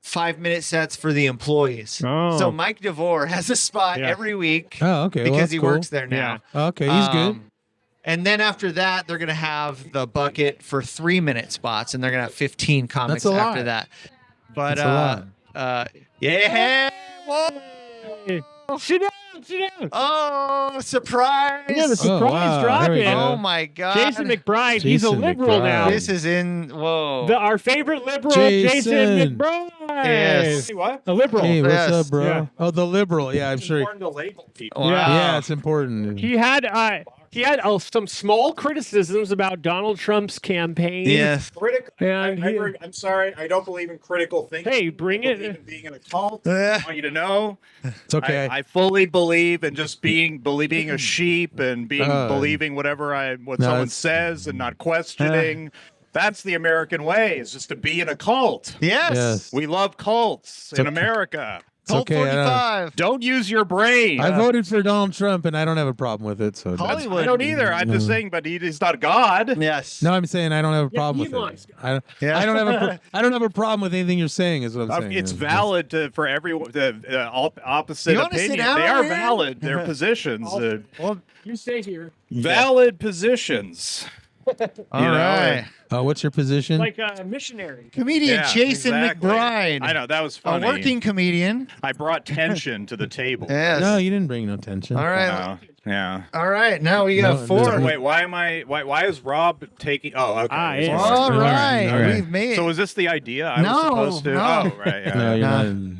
5-minute sets for the employees. Oh. So Mike DeVore has a spot every week. Oh, okay. Because he works there now. Okay, he's good. And then after that, they're going to have the bucket for 3-minute spots, and they're going to have 15 comics That's a after lot. that. But That's a lot. yeah. Hey, sit down. Oh, surprise. Yeah, the surprise wow. drop There we in. go. Oh my God. Jason McBride. He's a Jason liberal McBride. now. This is in. Whoa. Our favorite liberal, Jason McBride. Yes. Hey, what? A liberal. Hey, what's Yes. up, bro? Yeah. Oh, the liberal. Yeah, I'm It's sure. important to label people. Wow. Yeah, it's important. He had some small criticisms about Donald Trump's campaign. Yes. And I'm sorry. I don't believe in critical thinking. Hey, bring I believe it. in being in a cult. I want you to know. It's okay. I fully believe in just believing a sheep and believing whatever someone it's- says and not questioning. That's the American way. Is just to be in a cult. Yes. We love cults in America. It's Cult okay. 45. Don't use your brain. I voted for Donald Trump, and I don't have a problem with it. So that's- Hollywood. I don't either. I'm just saying, but he's not God. Yes. no, I'm saying I don't have a problem with Elon's it. I don't have I don't have a problem with anything you're saying. Is what I'm saying. It's valid for everyone. Opposite You wanna sit opinion. down They are over here? valid. Their positions. Well, You stay here. Valid positions. all right. What's your position? Like a missionary. Comedian Yeah, Jason exactly. McBride. I know that was A funny. working comedian. I brought tension to the table. Yes. No, you didn't bring no tension. All right. Yeah. All right. Now we got No, 4. there's- Wait, why am I? Why is Rob taking? Oh, okay. Yeah. All right. Okay. We've made So is this the idea? I No, was supposed to. no. Oh, right. Yeah. No, you're No. not.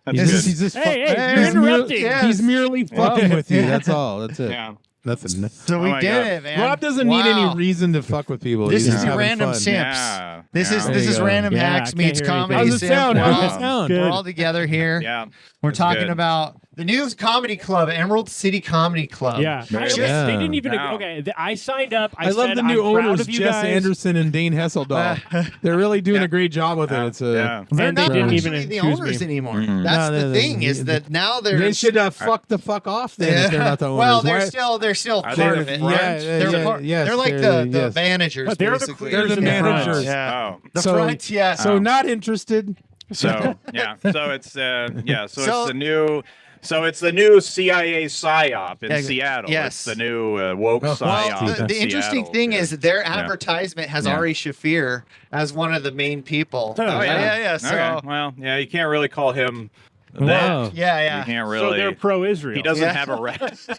That's He's good. just, he's just Hey, fuck- hey, you're he's merely- interrupting. Yes. He's merely fucking with you. That's all. That's it. Yeah. Nothing. So we Oh my did God. it, man. Rob doesn't need Wow. any reason to fuck with people. This He's is just the having random fun. Simps. Yeah. This is Yeah. this is There you go. Random Yeah, Hacks I meets can't hear Comedy anything. How's it Simp. sound? We're How's all- it sound? We're all together here. Yeah. We're That's talking good. about the new comedy club, Emerald City Comedy Club. Yeah. Very They good. didn't even. Yeah. Okay. I signed up. I love said, the new I'm proud owners, of you Jess guys. Anderson and Dane Hesseldahl. They're really doing Yeah. a great job with it. It's Yeah. They're And they not didn't actually even the choose owners me. anymore. Mhm. That's No, the they- thing is that now they're they should fuck the fuck off then if they're not the owners. well, Why- they're still Are part they of the it. front? They're like the yes. managers. But they're the basically. They're the in the front. managers. Yeah. Oh. The So- front, yeah. So not interested. So yeah. So it's yeah. So, So- it's the new. So it's the new CIA psyop in Yeah, Seattle. yes. It's the new woke Well, psyop. Well, in the interesting Seattle. thing Yeah. is that their advertisement has Yeah. Ari Shafir as one of the main people. Oh, yeah. So, Okay. Well, yeah, you can't really call him that. Wow. yeah. You can't So really. they're pro-Israel. He doesn't Yeah. have a rest.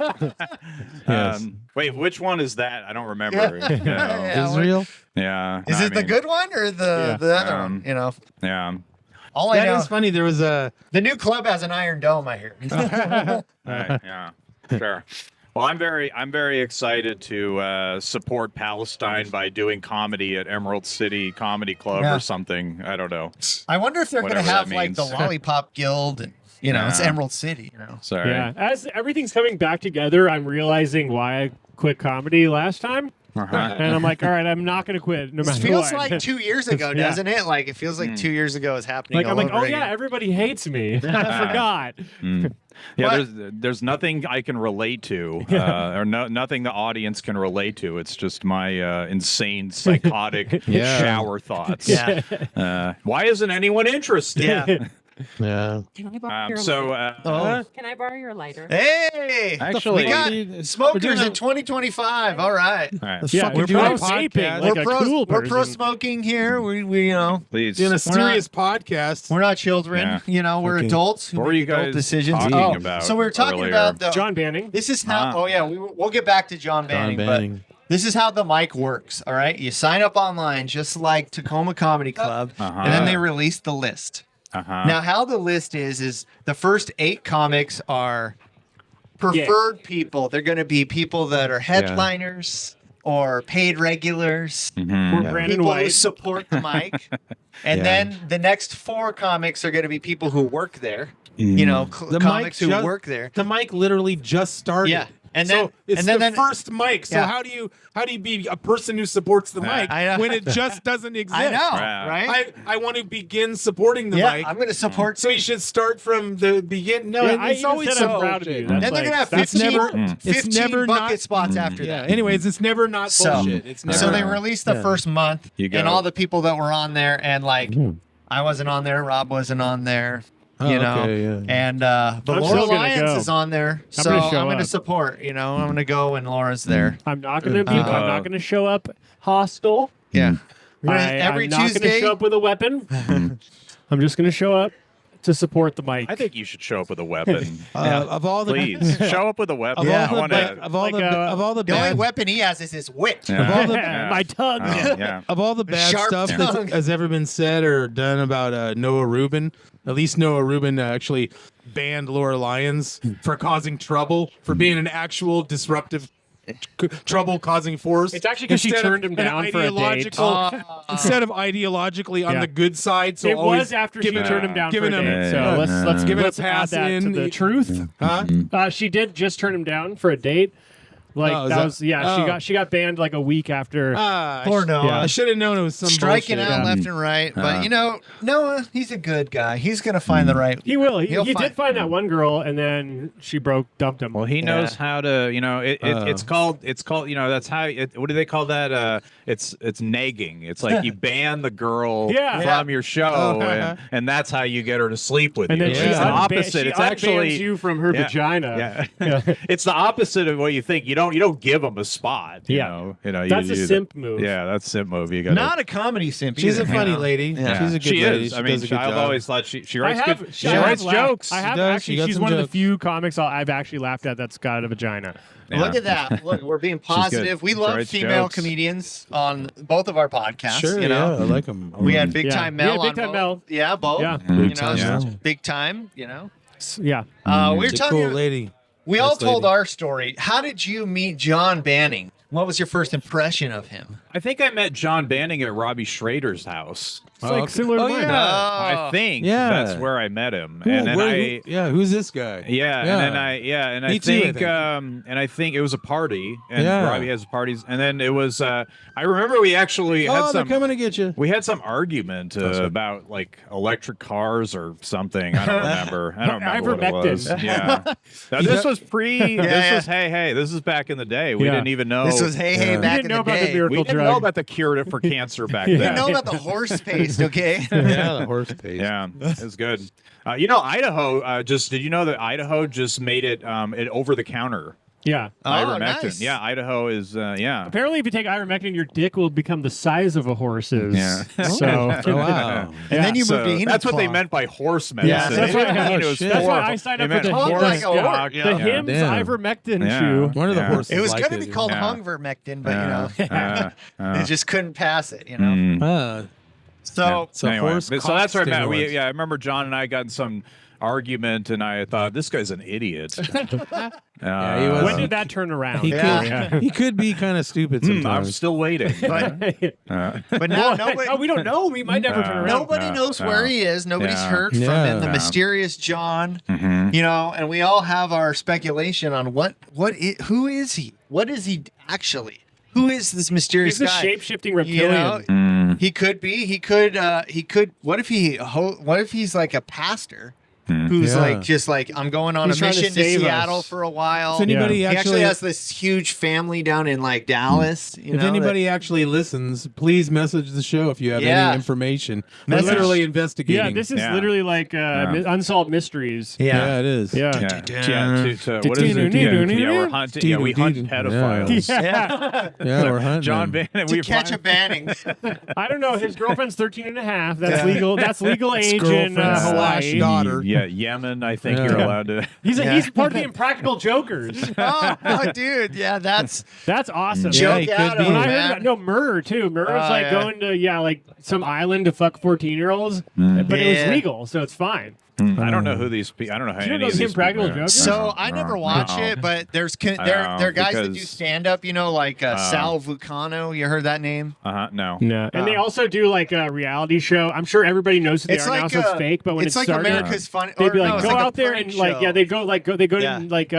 Yes. Wait, which one is that? I don't remember. Yeah. You know. Yeah. Israel. Yeah. Is I it the mean, good one or the other one? You know, Yeah. all I That know. is funny. There was a. The new club has an iron dome. I hear. Right, yeah. Sure. Well, I'm very excited to support Palestine by doing comedy at Emerald City Comedy Club Yeah. or something. I don't know. I wonder if they're going to Whatever that have like the means. Lollipop Guild, and it's Yeah. Emerald City. Sorry. Yeah. As everything's coming back together, I'm realizing why I quit comedy last time. Uh-huh. And I'm like, all right, I'm not going to quit no It matter feels what. like 2 years ago, Yeah. doesn't it? Like it feels like 2 years ago is happening. Like, I'm all like, over oh, yeah, again. everybody hates me. I forgot. Yeah, But- there's nothing I can relate to, or nothing the audience can relate to. It's just my insane, psychotic Yeah. shower thoughts. Yeah. Why isn't anyone interested? Yeah. Yeah. Can I borrow your So, lighter? Oh. Can I borrow your lighter? Hey, Actually- we got We're smokers doing a- in 2025. All right. all right, Let's Yeah, fucking we're do a pro vaping, podcast. like we're a pro, cool we're pro person. smoking here. We please. Doing a We're serious podcast. we're not children. Yeah. We're Okay. adults who What were make you adult guys decisions. talking about So we were talking earlier? about the John Banning. This is how. Ah. Oh yeah, we'll get back to John Banning, Banning. but this is how the mic works. All right, you sign up online, just like Tacoma Comedy Club, Uh-huh. and then they release the list. Uh-huh. Now, how the list is the first 8 comics are preferred people. They're going to be people that are headliners or paid regulars. Mhm. We're Yeah. Brandon People who White. support the mic. And Yeah. then the next 4 comics are going to be people who work there. You know, The comics mic who just- work there. The mic literally just started. Yeah. And then so it's and then, the first mic. So Yeah. how do you be a person who supports the mic I know. when it just doesn't exist? I know, Yeah. right? I want to begin supporting the Yeah, mic. I'm going to support. So you should start from the beginning. No, Yeah, I it's even always said some I'm proud of bullshit. you. That's Then they're going to have that's 15, never- 15 it's never bucket not- spots after Yeah. that. Anyways, it's never not So, bullshit. It's never. so they released the first month, You and go. all the people that were on there, and like I wasn't on there, Rob wasn't on there, you know, okay, yeah. and but I'm Laura still gonna Lyons go. is on there, I'm so gonna show I'm going to up. support. You know, I'm going to go, and Laura's there. I'm not gonna be. I'm not gonna show up hostile. Yeah, every I'm not Tuesday. gonna show up with a weapon. I'm just gonna show up to support the mic. I think you should show up with a weapon. Of all the Please show up with a weapon. of Yeah. all I the want ba- to. of all Like, the of all the the only bad weapon he has is his whip. of all the my tongue. Yeah. of all the bad Sharp stuff tongue. that has ever been said or done about Noah Rubin, at least Noah Rubin actually banned Laura Lyons for causing trouble, for being an actual disruptive, trouble-causing force. It's actually 'cause she Instead of turned him an down for a date. ideological- instead of ideologically on Yeah. the good side. So It always was after she giving turned him down for a giving him- date. So Yeah. let's Give it a let's add pass that to in. the truth. Huh? She did just turn him down for a date. Like Oh, is that that- was yeah. oh. She got banned like a week after. Poor Noah. Yeah. I should have known it was some Striking bullshit. out left and right, but you know, Noah, he's a good guy. He's gonna find the right. He will. He He'll did find that one girl, and then she dumped him. Well, he knows how to, you know, it's called, you know, that's how, what do they call that? It's nagging. It's like you ban the girl Yeah. from your show, and that's how you get her to sleep with and you. then she It's the unban- opposite. she It's actually unbans you from her Yeah. vagina. Yeah. It's the opposite of what you think. You don't give them a spot. You Yeah. know, That's you a do simp that. move. Yeah, that's simp move. You got Not a comedy simp. She's a either, funny you know? lady. Yeah. She's a good She lady. is. She I mean, does a good I've job. always thought she writes good. She I have writes laughed. jokes. I have does. actually. She got She's some one of the jokes. few comics I've actually laughed at that's got a vagina. Look at that. Look, we're being positive. We She love writes female jokes. comedians on both of our podcasts. Sure, you know, yeah, I like them. we had Big Yeah. Time Yeah, Mel Big on Time both. Mel. Yeah, both. Yeah. You Big know, Time it's Mel. big time. You know, Yeah. we were She's a talking. cool lady. We all Nice told lady. our story. How did you meet John Banning? What was your first impression of him? I think I met John Banning at Robbie Schrader's house. It's like similar to mine. I think Yeah. that's where I met him, Cool. and then Who's this guy? Yeah, and then I Me too, I think, think. and I think it was a party, and Yeah. Robbie has parties, and then it was. I remember we actually had Oh, they're some. coming to get you. We had some argument about like electric cars or something. I don't remember. I don't remember what it was. Ivermectin. Yeah. Now, this was pre. This yeah. was hey. This is back in the day. We Yeah. didn't even know. This was hey Yeah. back didn't in know the about the day. miracle we didn't drug. know about the cure for cancer back We then. didn't know about the horse paste. Okay. Yeah, the horse paste. Yeah, it was good. You know, Idaho did you know that Idaho just made it over the counter? Yeah. Oh, Ivermectin. nice. Yeah, Idaho is yeah. Apparently, if you take ivermectin, your dick will become the size of a horse's. Yeah. So, Oh, wow. And then you So moved to Enid that's what they Claw. meant by horse medicine. Yeah, that's They what- didn't mean oh, it was shit. That's why for- I signed they up for meant the Oh, horse like a horse. stock. Yeah. the Yeah. Hims Damn. ivermectin Yeah. shoe. One of the Yeah. horses. It was liked going to be called Yeah. Hunvermectin, but they just couldn't pass it. You know. Mm. So So Anyway, horse so that's where I met. steroids. I remember John and I got in some argument, and I thought this guy's an idiot. Yeah, he was. When did that turn around? He Yeah. could, he could be kind of stupid I'm sometimes. still waiting. but now nobody, Oh, we don't know. We might never turn around. nobody Yeah. knows where he is. Nobody's Yeah. heard from Yeah. him. The Yeah. mysterious John. Mhm. You know, and we all have our speculation on who is he? What is he actually? Who is this mysterious He's the guy? shape-shifting You reptilian. know, Mm. he could be. He could. What if he's like a pastor who's Yeah. like just like I'm going on He's a trying to mission to save Seattle us. for a while. If anybody He actually actually, has this huge family down in like Dallas. You if know, anybody actually listens, please message the show if you have Yeah. any information. We're Message. literally investigating. Yeah, this is Yeah. literally like unsolved mysteries. Yeah, it is. Yeah. Yeah, what is it? Yeah, we're hunting. Yeah, we hunt pedophiles. Yeah. Yeah, we're hunting. John them. Bannon. to We catch a banning. I don't know. His girlfriend's 13 and a half. That's legal. That's legal age in girlfriend slash Hawaii. daughter. Yeah, Yemen. I think Yeah. you're allowed to. He's part of the Impractical Jokers. oh, dude, yeah, that's That's awesome. Yeah, joke he out could of be. When I him, heard man. about, no, Murr too. Murr was Oh, like yeah. going to like some island to fuck 14-year-olds, but it Yeah. was legal, so it's fine. I don't know who these people. I don't know how You don't any know of these Impractical people are. Jokers? So I never watch it, but there's there are guys that do because- stand up. You know, like Sal Vulcano. You heard that name? No. No, and they also do like a reality show. I'm sure everybody knows who they It's are now, like so it's fake. But when it's it like started, America's they'd be or like, no, it's go like a out there prank and like, show. yeah, they go Yeah. to like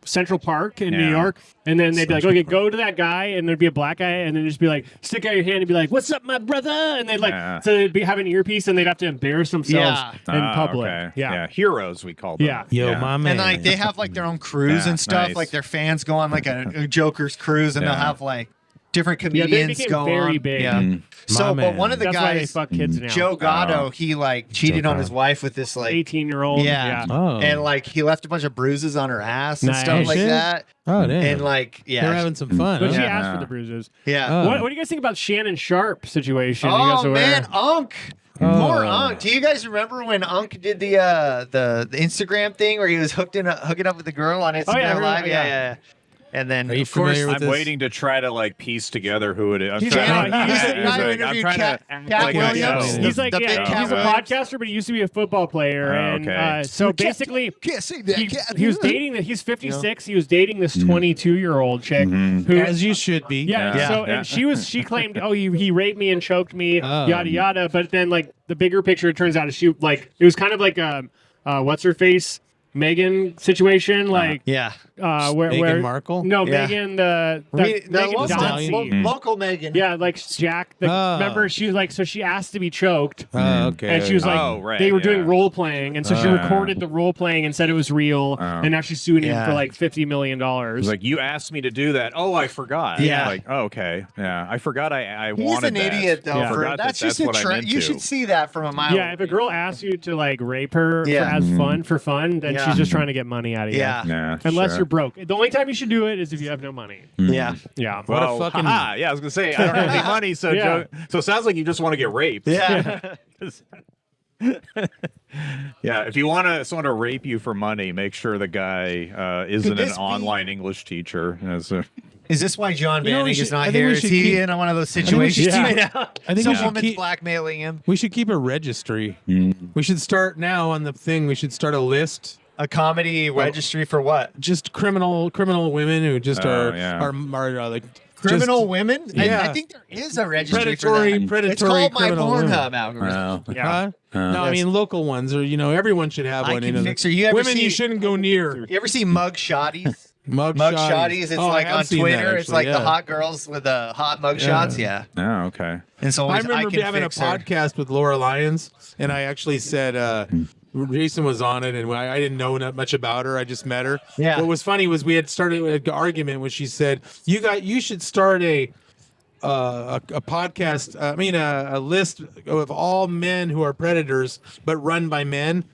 Central Park in New Yeah. York, and then they'd be like, okay, go to that guy, and there'd be a black guy, and then just be like, stick out your hand and be like, what's up, my brother? And they'd like, Yeah. so they'd be have an earpiece, and they'd have to embarrass themselves in public. Okay. Yeah. Heroes we call them. Yeah. Yo, Yeah. my man. And like they have like their own crews Yeah, and stuff. nice. Like their fans go on like a Joker's cruise, and they'll Yeah. have like different Yeah, they comedians became go very on. big. Yeah. My So, but man. one of the That's why they guys, fuck kids now. Joe Gatto, he like cheated on his wife with this like 18-year-old. Yeah. Oh. and like he left a bunch of bruises on her ass and Nice. stuff like Shit. that. Oh, damn. And like, They're yeah, having some fun. But she huh? asked Yeah. for the bruises. yeah. Oh. What do you guys think about Shannon Sharp situation? You guys Oh aware? man, Unk. Oh. Poor Unk. Do you guys remember when Unk did the Instagram thing where he was hooking up with the girl on Instagram Oh, yeah, I remember- Live? yeah. Yeah. And then Are you of course, familiar with I'm this? waiting to try to like piece together who it is. I'm He's trying a- to, he's a I'm guy who trying interviewed to Cat act Williams. like I know. He's like, The big yeah, Cat he's a Williams. podcaster, but he used to be a football player, Oh, and okay. so basically, can't say that. he was dating. He's 56. He was dating this 22-year-old chick who, As you should be. yeah. Yeah. So Yeah. and she claimed, oh, he raped me and choked me, Oh. yada yada. But then like the bigger picture, it turns out is she like it was kind of like what's her face. Megan situation, like Yeah. where Meghan Markle? No, Yeah. Megan the Megan Megan Stallion? Dotsie. Local Megan. Yeah, like Jack. Oh. Remember, she was like, so she asked to be choked. Oh, okay. And she was like, Oh, right, they were yeah. doing role playing, and so she recorded the role playing and said it was real, Oh. and now she's suing him Yeah. for like $50 million. It's like you asked me to do that. Oh, I forgot. Yeah. Like, oh, okay. Yeah, I forgot. I He's wanted an that. idiot though. Yeah. For, Forgot that's that just that's a what I trend. meant You to. should see that from a mile. Yeah, if a girl asks you to like rape her Yeah. as for fun, then Yeah. she's just trying to get money out of you. Yeah. Yeah, Unless sure. you're broke. The only time you should do it is if you have no money. Yeah. Yeah. What a Well, fucking- haha, yeah, I was gonna say I don't have any money, so Yeah. so it sounds like you just want to get raped. Yeah. Yeah, if you want someone to rape you for money, make sure the guy isn't Could an this be- online English teacher. Is this why John You know, we Banning should- is not I think here? we Is should he keep- in one of those think we should situations keep- right now? I think Some we should woman's keep- blackmailing him. We should keep a registry. We should start now on the thing. We should start a list. A comedy registry for what? Just criminal women who just Oh, are, yeah. are like Criminal just, women? Yeah. I think there is a registry predatory for that. predatory It's called my criminal women. Pornhub algorithm. Yeah. Huh? No, I mean local ones, or everyone should have I one. can You know, fix her. You ever women you see- shouldn't go near. You ever see mug shotties? Mug Mug shotties. shotties. It's Oh, I like have on seen Twitter. that, It's actually, like yeah. the hot girls with the hot mug shots. Yeah. Oh, okay. And so I always, remember can having a fix her. podcast with Laura Lyons, and I actually said Jason was on it, and I didn't know not much about her. I just met her. Yeah. What was funny was we had started an argument when she said, you should start a podcast. A list of all men who are predators, but run by men."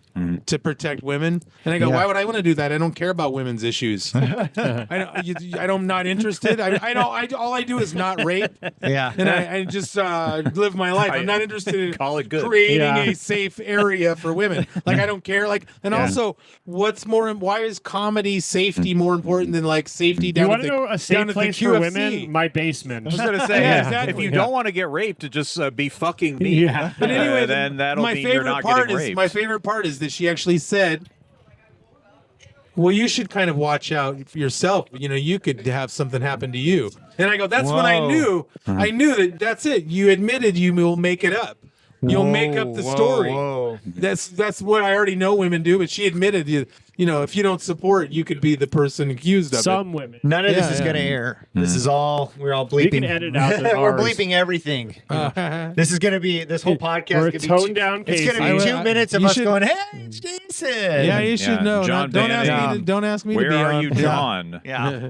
To protect women, and I go, why would I want to do that? I don't care about women's issues. I'm not interested. All I do is not rape, Yeah. and I just live my life. I'm not interested in Call it good. creating Yeah. a safe area for women. Like I don't care. Like, and also, why is comedy safety more important than like safety You down want at to the know a safe down at the place for QFC? women? My basement. I was gonna say, Yeah, if exactly. you Yeah. don't want to get raped, to just be fucking me. Yeah. But anyway, then that'll my mean you're favorite not part getting is raped. my favorite part is that she actually said, "Well, you should kind of watch out for yourself. You could have something happen to you." And I go, "That's when I Whoa. knew. I knew that. That's it. You admitted you will make it up. You'll make up the story. Whoa. That's what I already know women do. But she admitted, if you don't support, you could be the person accused of Some women. None of this Yeah, is yeah. going to air. This is all, we're all bleeping. We can edit out the We're Rs. bleeping everything. it. This is going to be, this whole podcast We're is a gonna be toned down It's going to Casey. be 2 minutes of You us should- going, hey, it's Jason. Yeah, you should Yeah, know. John Don't ask me. Bannon. Don't ask me to Where be are on. you, John? Yeah.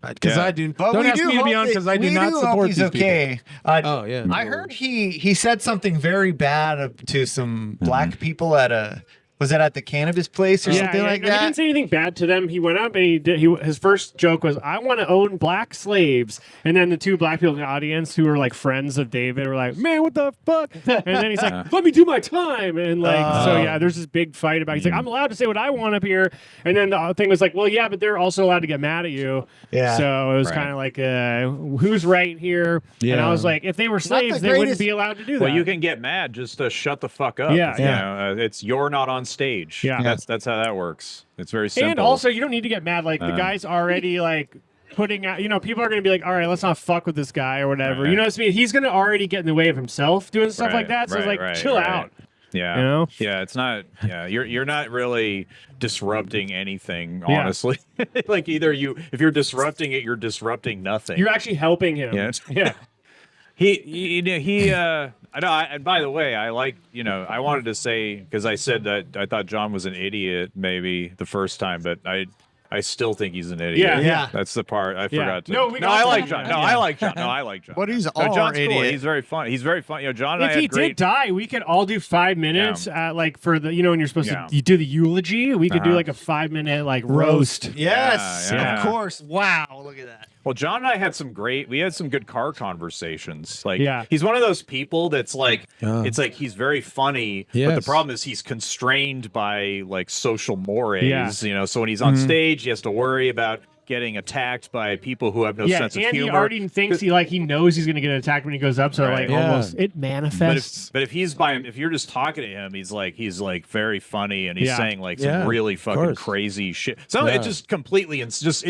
Because Yeah. I do. But Don't we ask do me to be hope on that- because I do we not hope support he's these okay. Oh yeah. I heard he said something very bad to some black people at was it at the cannabis place or something like He that? didn't say anything bad to them. He went up and his first joke was, "I want to own black slaves." And then the two black people in the audience who were like friends of David were like, "Man, what the fuck?" And then he's like, "Let me do my time." And there's this big fight about. He's like, "I'm allowed to say what I want up here." And then the thing was like, "Well, yeah, but they're also allowed to get mad at you." Yeah. So it was Right. kind of like, who's right here? And I Yeah. was like, if they were not the slaves, they wouldn't greatest- be allowed to do that. Well, you can get mad. Just shut the fuck up. Yeah. It's you're not on stage. Yeah. That's how that works. It's very simple. And also, you don't need to get mad. Like the guy's already like putting out. People are going to be like, "All right, let's not fuck with this guy or whatever." Right. You know what I mean? He's going to already get in the way of himself doing stuff like Right, that. So it's right, like, right, chill right. out. Yeah. You know? Yeah, it's not. Yeah, you're not really disrupting anything, Yeah. honestly. Like either if you're disrupting it, you're disrupting nothing. You're actually helping him. Yeah. Yeah. I know. And by the way, I like. I wanted to say because I said that I thought John was an idiot maybe the first time, but I still think he's an idiot. Yeah. Yeah. That's the part I forgot to. No, we no, got I like that. John. No, Yeah. I like John. No, I like John. But he's no, all John's cool. idiot. He's very funny. He's very funny. John and I If had he great. did die, we could all do 5 minutes, like for the, when you're supposed Yeah. to you do the eulogy, we could do like a 5-minute like roast. Yes, Yeah. of course. Wow, look at that. Well, John and I had some good car conversations. Like, Yeah. he's one of those people that's like, Yeah. it's like he's very funny, but the Yes. problem is he's constrained by like social mores, Yeah. So when he's on stage, he has to worry about getting attacked by people who have no Yeah, sense of and humor. he already thinks he knows he's gonna get attacked when he goes up, so Right. like Yeah. almost it manifests. But if if you're just talking to him, he's like very funny and he's Yeah. saying like Yeah, some really of fucking course. crazy shit. Some Yeah. it's just completely it's just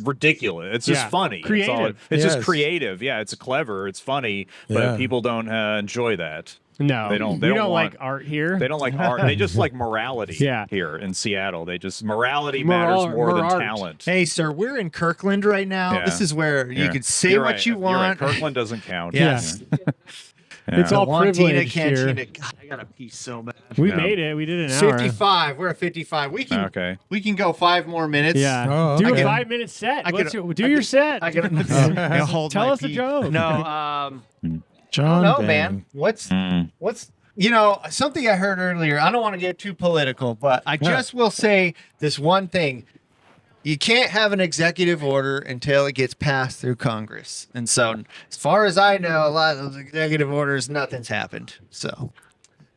ridiculous. It's just Yeah. funny. Creative. It's just Yes. creative. Yeah, it's clever. It's funny, but Yeah. people don't enjoy that. No, They don't- we they don't don't want- like art here. They don't like art. They just like morality. Yeah. Here in Seattle, morality matters more than Morart. talent. Hey, sir, we're in Kirkland right now. Yeah. This is where you Yeah. can say You're what right. you You're right. want. Kirkland doesn't count. Yes. Yeah. It's all Wantina, privileged here. Cantina. God, I gotta pee so bad. We Yeah. made it. We did an hour. 55. We're at 55. We can Okay. we can go 5 more minutes. Yeah. Oh, Do okay. a 5-minute set. I What's could- do I your could- set. I gotta hold Tell my us a pee. joke. No, John. no, Bang. man. What's something I heard earlier. I don't want to get too political, but I just will say this one thing. You can't have an executive order until it gets passed through Congress. And so, as far as I know, a lot of those executive orders, nothing's happened. So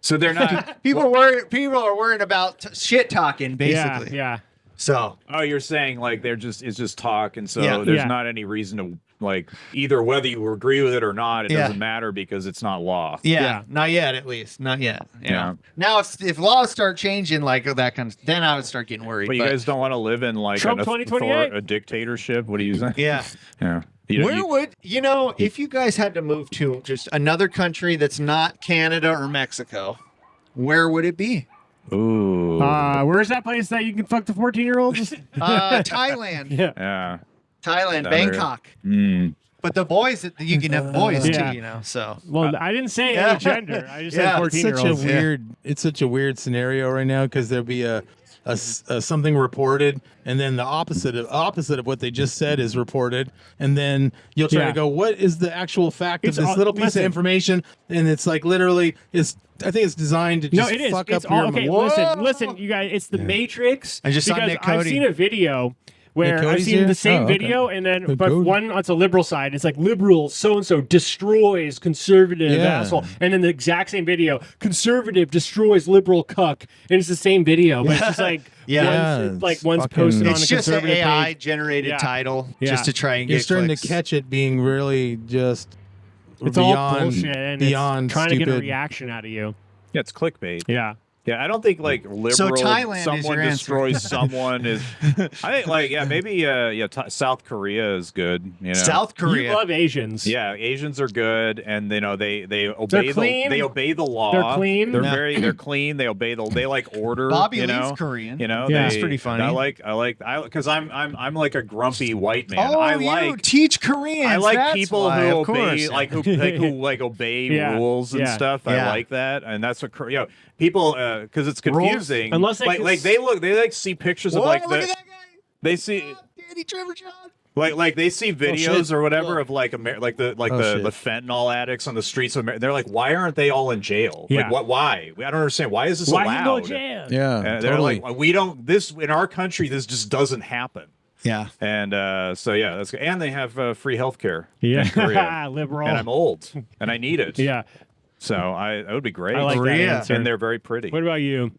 So they're not. people are worrying about shit talking, basically. Yeah. So Oh, you're saying like it's just talk, and so Yeah. there's Yeah. not any reason to like either whether you agree with it or not, it Yeah. doesn't matter because it's not law. yeah, Yeah. not yet, at least, not yet. You Yeah. know. Now, if laws start changing like that kind of, then I would start getting worried. But you guys don't want to live in like Trump 2028? a dictatorship. What do you think? yeah. Yeah. Where would if you guys had to move to just another country that's not Canada or Mexico, where would it be? Ooh. Where's that place that you can fuck the 14-year-olds? Thailand, Yeah. Yeah. Thailand, Down there. Bangkok. Mm. But the boys, you can have boys Yeah. too, So Well, I didn't say Yeah. any gender. I just Yeah, said it's It's such a 14-year-olds. weird. It's such a weird scenario right now because there'll be a something reported, and then the opposite of what they just said is reported, and then you'll try Yeah. to go, what is the actual fact It's of this all- little piece listen. of information? And it's like literally, I think it's designed to No, just it is. fuck It's up all your. okay. Whoa. Listen, you guys. It's the Matrix. I just saw because Nick I've Cody. seen a video where Nick I've Cody's seen here? the same Oh, okay. video, and then Nick but Cody. one on the liberal side, it's like liberal so and so destroys conservative Yeah. asshole, and then the exact same video, conservative destroys liberal cuck, and it's the same video, but it's just like Yeah. one's Fucking- posted on it's a just an conservative AI page. generated Yeah. title Yeah. just to try and You're get starting clicks. to catch it being really just. It's all beyond, bullshit, and beyond it's trying to get a stupid. reaction. reaction out of you. Yeah, it's clickbait. Yeah. Yeah, I don't think like liberal. So Thailand is someone your answer. destroys someone is. I think like maybe South Korea is good. You know, South Korea. You love Asians. Yeah, Asians are good, and they obey clean. they obey the law. They're clean. They're Yeah. they're clean. They obey they like order. Bobby you Lee's know? Korean. You know, Yeah. That's pretty funny. I because I'm like a grumpy white man. Oh, I you like teach Koreans. I like that's people why, who of obey course. who obey Yeah, rules and yeah, stuff. yeah. I like that, and that's what people because it's confusing. Unless they like they see pictures Whoa, of like look at that guy. they see Danny Trevor John. like they see videos shit. or whatever of like the shit. fentanyl addicts on the streets of America. They're like, why aren't they all in jail? Yeah. Like what? Why? I don't understand. Why is this Why allowed? you go to jail? Yeah, And they're totally. like, we don't. This in our country, this just doesn't happen. Yeah. And so yeah, that's good. And they have free healthcare. Yeah. in Korea. Liberal. And I'm old, and I need it. Yeah. So that would be great. I like that Korea. answer. And they're very pretty. What about you?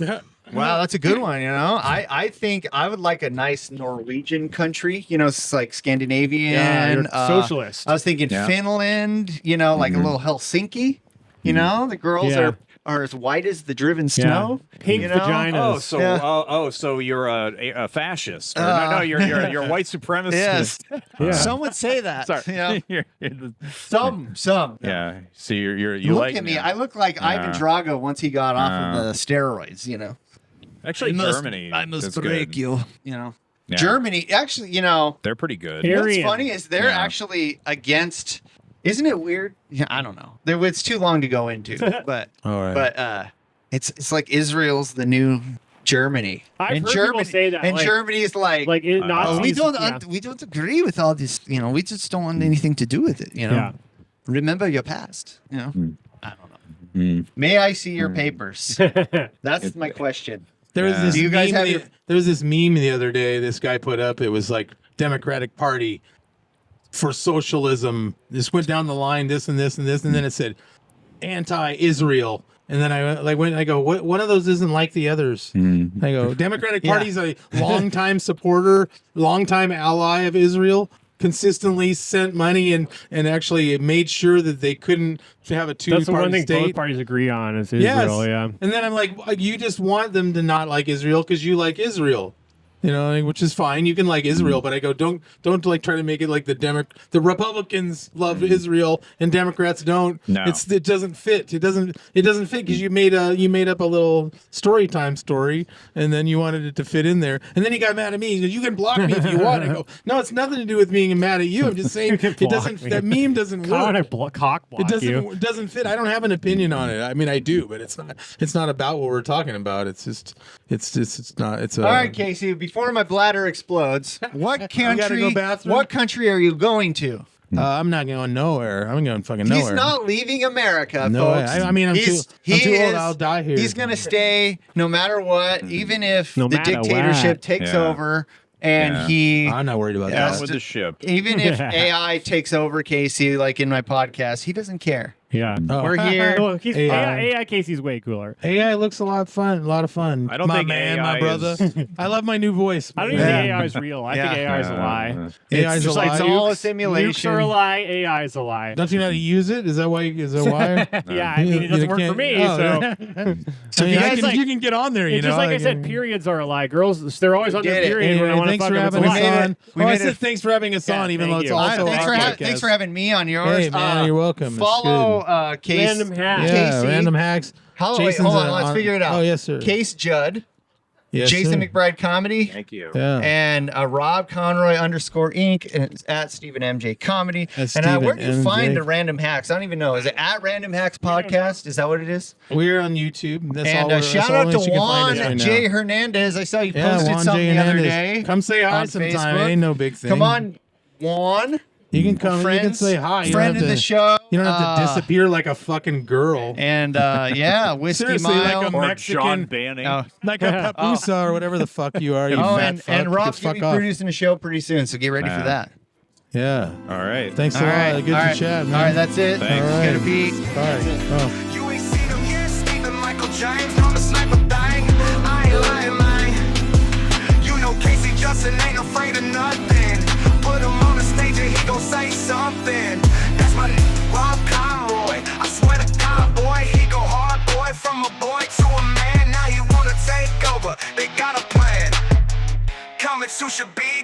Wow, that's a good one. I think I would like a nice Norwegian country. It's like Scandinavian. Yeah, you're socialist. I was thinking Yeah. Finland. Like a little Helsinki. The girls Yeah. are as white as the driven snow. Pink you know? vaginas. So you're a fascist? Or, no, you're a white supremacist. Yes. Yeah. Some would say that. Sorry. You know? Some. Yeah. See, you Look like at me. I look like Ivan Drago once he got off of the steroids. You know. Actually, Germany. I must is break good. you. You know. Yeah. Germany, actually, you know. They're pretty good. Here- What's Aryan. funny is they're actually against. Isn't it weird? Yeah, I don't know. It's too long to go into, but All right. but it's like Israel's the new Germany. I've heard people say that, and like- Germany is like Nazis. we don't yeah. we don't agree with all this. You know, we just don't want anything to do with it. You know, Yeah. remember your past. You know, I don't know. May I see your papers? That's my question. There was this Do you guys meme have your- there was this meme the other day. This guy put up. It was like Democratic Party for socialism. This went down the line. This and this and this, and then it said anti-Israel. And then I go, what? One of those isn't like the others. I go, Democratic Party's a longtime supporter, longtime ally of Israel. Consistently sent money and actually made sure that they couldn't have a That's the one two-party thing state. both parties agree on is Yes. Israel. Yeah. And then I'm like, you just want them to not like Israel because you like Israel, you know, which is fine. You can like Israel, but I go, don't like try to make it like the Republicans love Israel and Democrats don't. No. It doesn't fit. It doesn't fit because you made up a little story time story and then you wanted it to fit in there. And then he got mad at me. He goes, you can block me if you want. I go, no, it's nothing to do with being mad at you. I'm just saying it doesn't. me. That meme doesn't How would I work. cock block you? It doesn't fit. I don't have an opinion on it. I mean, I do, but it's not about what we're talking about. It's not. It's All right, Casey. Before my bladder explodes, what gotta country? go bathroom? What country are you going to? I'm not going nowhere. I'm going fucking nowhere. He's not leaving America, No way. folks. I mean, I'm too old. I'll die here. He's gonna stay no matter what, even if No the matter dictatorship what. takes Yeah. over, and Yeah. he. I'm not worried about Yeah. that. with the ship. Even if AI takes over Casey, like in my podcast, he doesn't care. Yeah. Oh. We're here. Well, AI. AI Casey's way cooler. AI looks a lot of fun. I don't my think man, AI my brother. I love my new voice. I don't even think AI is real. I think Yeah. AI is a lie. AI is a It's like lie. it's all a Nukes simulation. are a lie. AI is a lie. Don't you know how to use it? Is that why? Yeah, I mean, it doesn't work for me. So So you guys you can get on there. You it's know, just like I said, periods are a lie. Girls, they're always on their did it. period when I want to thanks fuck for them. It's a having us lie. on. We I made said it. thanks for having us Yeah, on, even thank though it's you. also thanks, our thanks podcast. for having me on yours. Hey, man, you're welcome. It's Follow Case. Random hack. Yeah, Casey. random hacks. Wait, Jason's hold on. Let's figure it out. Oh, yes, sir. Case Judd, Yes, Jason sir. McBride Comedy, Thank you. Yeah. and Rob Conroy _ and it's at Stephen MJ Comedy. At And where Stephen do you MJ. find the Random Hacks? I don't even know. Is it at Random Hacks Podcast? Is that what it is? We're on YouTube. That's all. And That's shout all out to that you can find Juan us right now. J. Hernandez. I saw you Yeah, posted Juan something J. the other Hernandez. day. Come say hi on sometime. Facebook. It ain't no big thing. Come on, Juan. You can come. Friends, You can say hi. You friend don't of have the to, show. You don't have to disappear like a fucking girl. And yeah, Whiskey Seriously, Mile. like a Or Mexican- John Banning. Oh. Like a papusa or whatever the fuck you are. You Oh, fat fuck. and Rob's Just gonna fuck be off. producing a show pretty soon, so get ready for that. Yeah. All right. Thanks a All lot. right, Good all to right. chat, man. All right, that's it. Thanks. All It's right. gonna be. Bye. Oh. You ain't seen him yet, Stephen Michael James on the sniper thing. I ain't lying, man. You know Casey Judson ain't afraid of nothing. Put him on the stage and he gon' say something. That's my Rob Conroy. I swear to God, boy, he go hard, boy. From a boy to a man, now he wanna take over. They got a plan. Comics who should be